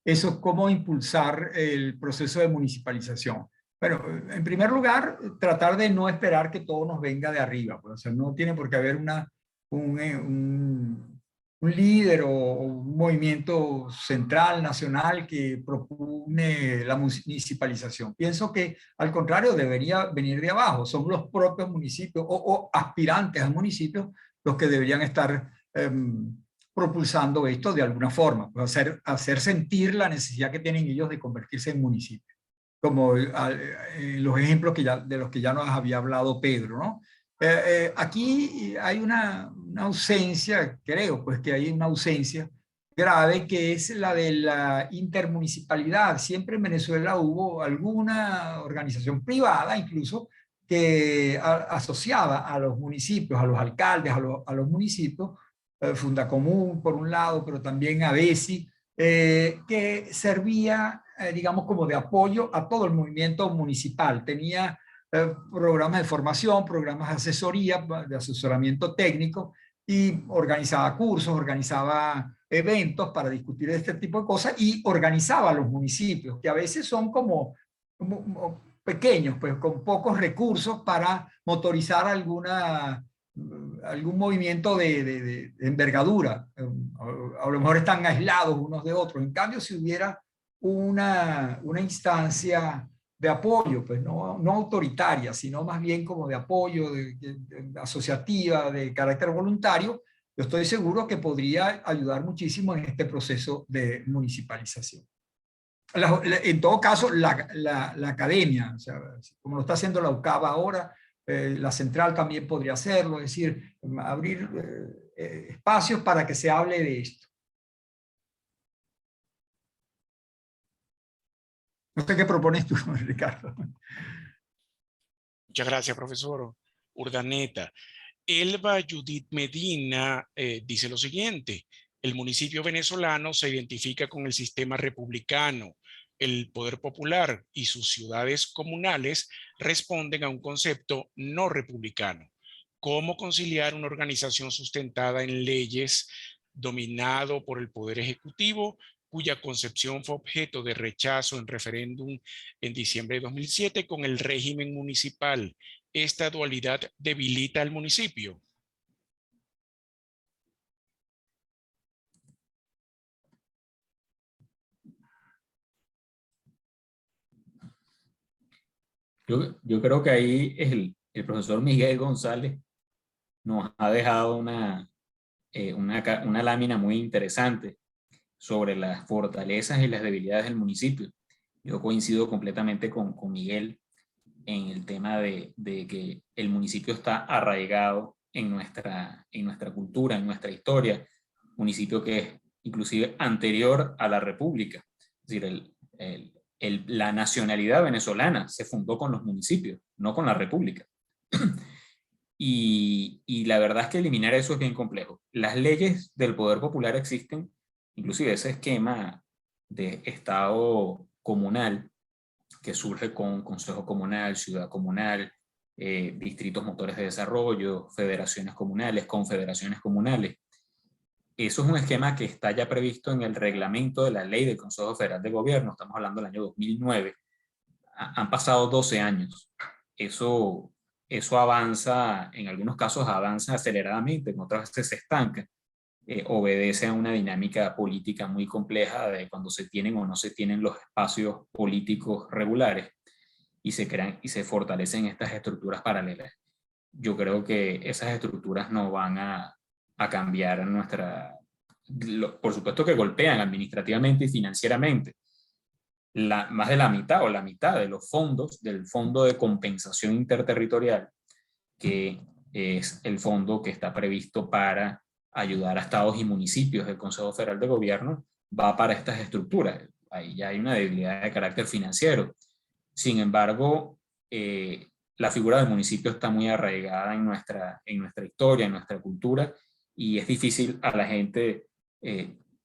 Speaker 2: eso, cómo impulsar el proceso de municipalización. Bueno, en primer lugar, tratar de no esperar que todo nos venga de arriba. Pues, o sea, no tiene por qué haber un líder o un movimiento central, nacional, que propone la municipalización. Pienso que, al contrario, debería venir de abajo. Son los propios municipios o aspirantes a municipios los que deberían estar propulsando esto de alguna forma, pues hacer sentir la necesidad que tienen ellos de convertirse en municipios, como los ejemplos de los que ya nos había hablado Pedro, ¿no? Aquí hay una ausencia, creo, pues que hay una ausencia grave, que es la de la intermunicipalidad. Siempre en Venezuela hubo alguna organización privada, incluso, que asociaba a los municipios, a los alcaldes, a los municipios, Fundacomún por un lado, pero también ABESI, que servía, digamos, como de apoyo a todo el movimiento municipal. Tenía programas de formación, programas de asesoría, de asesoramiento técnico, y organizaba cursos, organizaba eventos para discutir este tipo de cosas, y organizaba a los municipios, que a veces son como pequeños, pues con pocos recursos para motorizar algún movimiento de envergadura. A lo mejor están aislados unos de otros. En cambio, si hubiera una instancia de apoyo, pues no autoritaria, sino más bien como de apoyo, asociativa, de carácter voluntario, yo estoy seguro que podría ayudar muchísimo en este proceso de municipalización. En todo caso, la academia, o sea, como lo está haciendo la UCAB ahora, la central también podría hacerlo, es decir, abrir espacios para que se hable de esto. No sé qué propones tú, Ricardo.
Speaker 1: Muchas gracias, profesor Urdaneta. Elba Judith Medina dice lo siguiente: el municipio venezolano se identifica con el sistema republicano. El poder popular y sus ciudades comunales responden a un concepto no republicano. ¿Cómo conciliar una organización sustentada en leyes, dominado por el poder ejecutivo, cuya concepción fue objeto de rechazo en referéndum en diciembre de 2007, con el régimen municipal? ¿Esta dualidad debilita al municipio?
Speaker 3: Yo creo que ahí el profesor Miguel González nos ha dejado una lámina muy interesante sobre las fortalezas y las debilidades del municipio. Yo coincido completamente con Miguel en el tema de que el municipio está arraigado en nuestra cultura, en nuestra historia, municipio que es inclusive anterior a la República. Es decir, la nacionalidad venezolana se fundó con los municipios, no con la República. Y la verdad es que eliminar eso es bien complejo. Las leyes del poder popular existen, inclusive ese esquema de Estado comunal que surge con Consejo Comunal, Ciudad Comunal, distritos motores de desarrollo, federaciones comunales, confederaciones comunales. Eso es un esquema que está ya previsto en el reglamento de la ley del Consejo Federal de Gobierno, estamos hablando del año 2009. Han pasado 12 años. Eso avanza, en algunos casos avanza aceleradamente, en otras veces se estanca. Obedece a una dinámica política muy compleja de cuando se tienen o no se tienen los espacios políticos regulares y se crean y se fortalecen estas estructuras paralelas. Yo creo que esas estructuras no van a cambiar por supuesto que golpean administrativamente y financieramente. Más de la mitad o la mitad de los fondos del Fondo de Compensación Interterritorial, que es el fondo que está previsto para ayudar a estados y municipios del Consejo Federal de Gobierno, va para estas estructuras. Ahí ya hay una debilidad de carácter financiero. Sin embargo, la figura del municipio está muy arraigada en nuestra historia, en nuestra cultura, y es difícil a la gente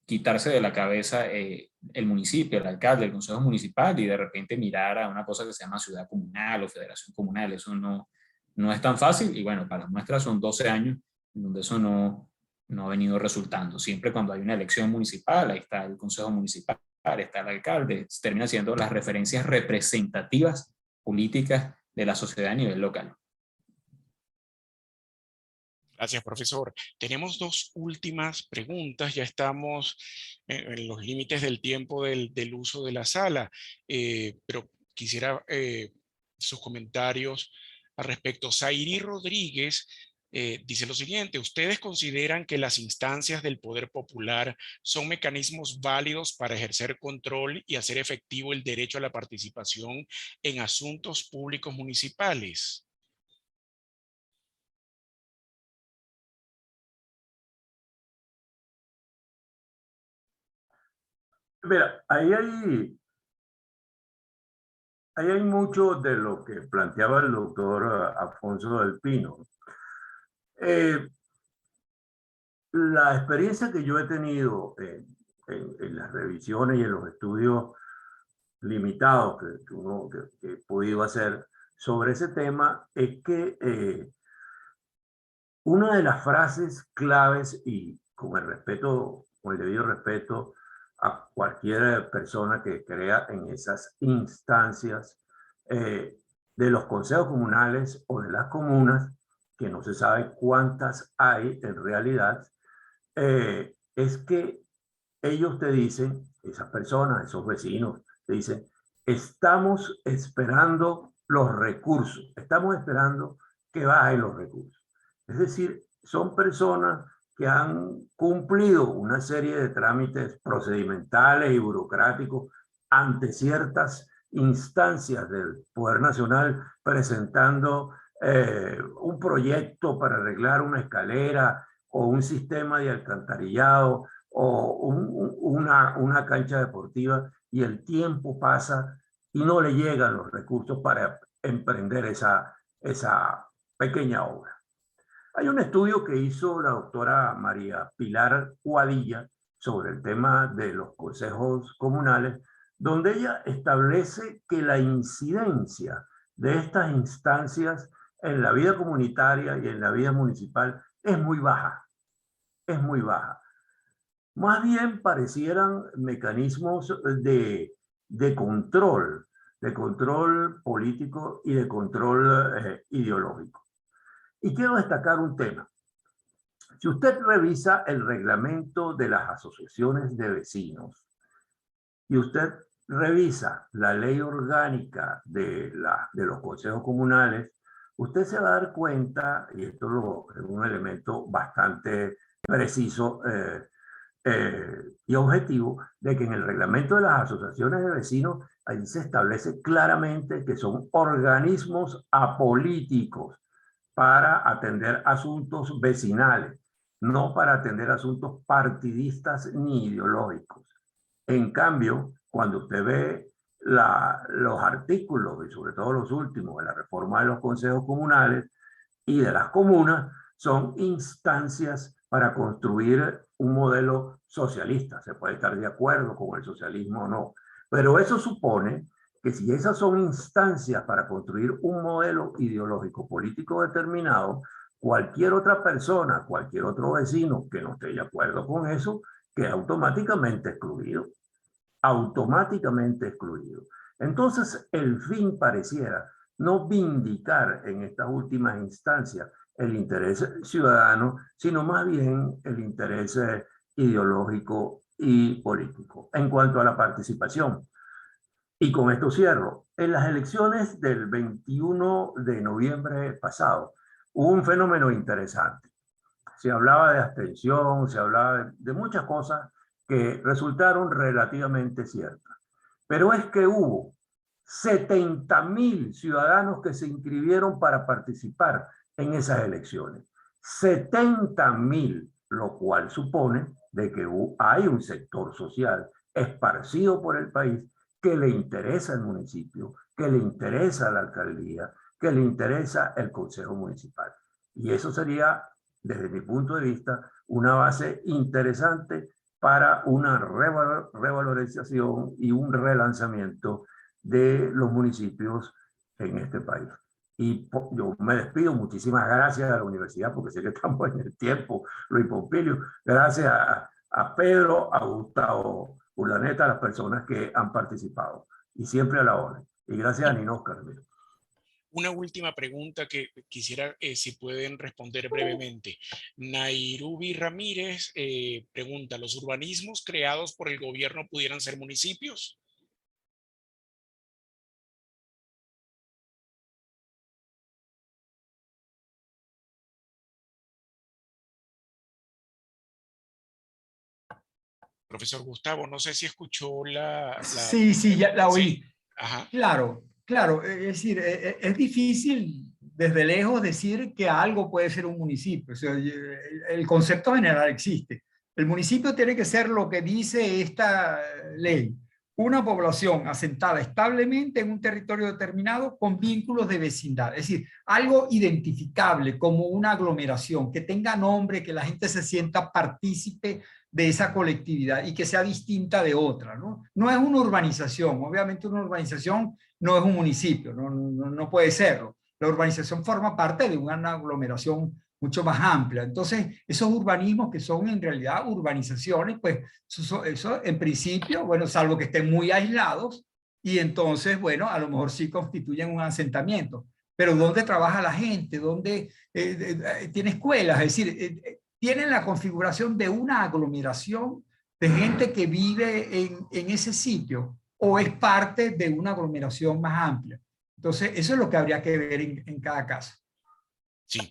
Speaker 3: quitarse de la cabeza el municipio, el alcalde, el consejo municipal, y de repente mirar a una cosa que se llama ciudad comunal o federación comunal. Eso no es tan fácil, y bueno, para muestras son 12 años en donde eso no ha venido resultando. Siempre cuando hay una elección municipal, ahí está el consejo municipal, está el alcalde, termina siendo las referencias representativas políticas de la sociedad a nivel local.
Speaker 1: Gracias, profesor. Tenemos dos últimas preguntas. Ya estamos en los límites del tiempo del uso de la sala, pero quisiera sus comentarios al respecto. Zairi Rodríguez dice lo siguiente: ¿ustedes consideran que las instancias del poder popular son mecanismos válidos para ejercer control y hacer efectivo el derecho a la participación en asuntos públicos municipales?
Speaker 4: Mira, ahí hay mucho de lo que planteaba el doctor Afonso del Pino. La experiencia que yo he tenido en las revisiones y en los estudios limitados que he podido hacer sobre ese tema es que una de las frases claves, y con el debido respeto a cualquier persona que crea en esas instancias de los consejos comunales o de las comunas, que no se sabe cuántas hay en realidad, es que ellos te dicen, esas personas, esos vecinos, te dicen, estamos esperando los recursos, estamos esperando que bajen los recursos. Es decir, son personas que han cumplido una serie de trámites procedimentales y burocráticos ante ciertas instancias del Poder Nacional, presentando un proyecto para arreglar una escalera o un sistema de alcantarillado o una cancha deportiva, y el tiempo pasa y no le llegan los recursos para emprender esa pequeña obra. Hay un estudio que hizo la doctora María Pilar Cuadilla sobre el tema de los consejos comunales, donde ella establece que la incidencia de estas instancias en la vida comunitaria y en la vida municipal es muy baja. Es muy baja. Más bien parecieran mecanismos de control político y de control ideológico. Y quiero destacar un tema. Si usted revisa el reglamento de las asociaciones de vecinos y usted revisa la ley orgánica de los consejos comunales, usted se va a dar cuenta, y esto es un elemento bastante preciso y objetivo, de que en el reglamento de las asociaciones de vecinos ahí se establece claramente que son organismos apolíticos para atender asuntos vecinales, no para atender asuntos partidistas ni ideológicos. En cambio, cuando usted ve los artículos, y sobre todo los últimos, de la reforma de los consejos comunales y de las comunas, son instancias para construir un modelo socialista. Se puede estar de acuerdo con el socialismo o no, pero eso supone que si esas son instancias para construir un modelo ideológico político determinado, cualquier otra persona, cualquier otro vecino que no esté de acuerdo con eso, queda automáticamente excluido. Automáticamente excluido. Entonces, el fin pareciera no vindicar en estas últimas instancias el interés ciudadano, sino más bien el interés ideológico y político. En cuanto a la participación, y con esto cierro, en las elecciones del 21 de noviembre pasado hubo un fenómeno interesante. Se hablaba de abstención, se hablaba de muchas cosas que resultaron relativamente ciertas. Pero es que hubo 70.000 ciudadanos que se inscribieron para participar en esas elecciones. 70.000, lo cual supone de que hay un sector social esparcido por el país que le interesa el municipio, que le interesa la alcaldía, que le interesa el consejo municipal. Y eso sería, desde mi punto de vista, una base interesante para una revalorización y un relanzamiento de los municipios en este país. Y yo me despido, muchísimas gracias a la universidad, porque sé que estamos en el tiempo, Luis Pompilio, gracias a Pedro, a Gustavo Urdaneta, a las personas que han participado, y siempre a la orden. Y gracias a Nino Oscar.
Speaker 1: Una última pregunta que quisiera, si pueden responder brevemente. Nairubi Ramírez pregunta, ¿los urbanismos creados por el gobierno pudieran ser municipios? Profesor Gustavo, no sé si escuchó
Speaker 2: Sí, ya la oí.
Speaker 1: Sí. Ajá.
Speaker 2: Claro, claro. Es decir, es difícil desde lejos decir que algo puede ser un municipio. O sea, el concepto general existe. El municipio tiene que ser lo que dice esta ley. Una población asentada establemente en un territorio determinado con vínculos de vecindad. Es decir, algo identificable como una aglomeración, que tenga nombre, que la gente se sienta partícipe de esa colectividad y que sea distinta de otra, ¿no? No es una urbanización, obviamente una urbanización no es un municipio, no puede serlo. La urbanización forma parte de una aglomeración mucho más amplia. Entonces, esos urbanismos que son en realidad urbanizaciones, pues eso en principio, bueno, salvo que estén muy aislados, y entonces, bueno, a lo mejor sí constituyen un asentamiento. Pero ¿dónde trabaja la gente? ¿Dónde tiene escuelas? Es decir, tienen la configuración de una aglomeración de gente que vive en ese sitio o es parte de una aglomeración más amplia. Entonces, eso es lo que habría que ver en cada caso.
Speaker 1: Sí.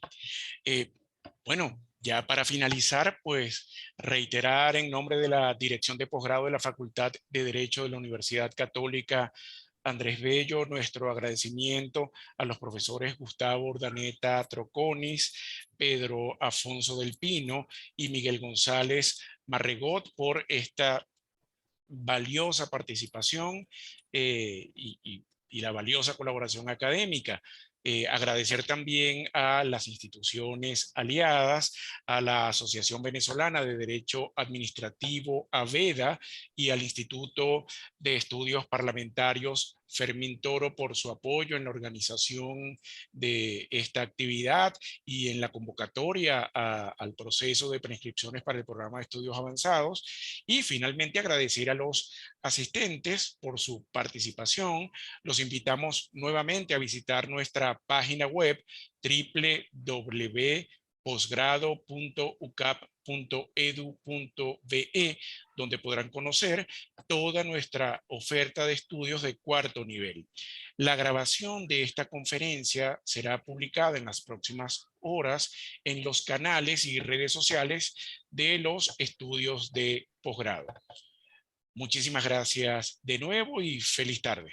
Speaker 1: Bueno, ya para finalizar, pues reiterar en nombre de la Dirección de Posgrado de la Facultad de Derecho de la Universidad Católica Andrés Bello, nuestro agradecimiento a los profesores Gustavo Urdaneta Troconis, Pedro Afonso del Pino y Miguel González Marregot por esta valiosa participación y la valiosa colaboración académica. Agradecer también a las instituciones aliadas, a la Asociación Venezolana de Derecho Administrativo, AVEDA, y al Instituto de Estudios Parlamentarios Fermín Toro por su apoyo en la organización de esta actividad y en la convocatoria al proceso de preinscripciones para el programa de estudios avanzados. Y finalmente agradecer a los asistentes por su participación. Los invitamos nuevamente a visitar nuestra página web www.posgrado.ucap.edu.be, donde podrán conocer toda nuestra oferta de estudios de cuarto nivel. La grabación de esta conferencia será publicada en las próximas horas en los canales y redes sociales de los estudios de posgrado. Muchísimas gracias de nuevo y feliz tarde.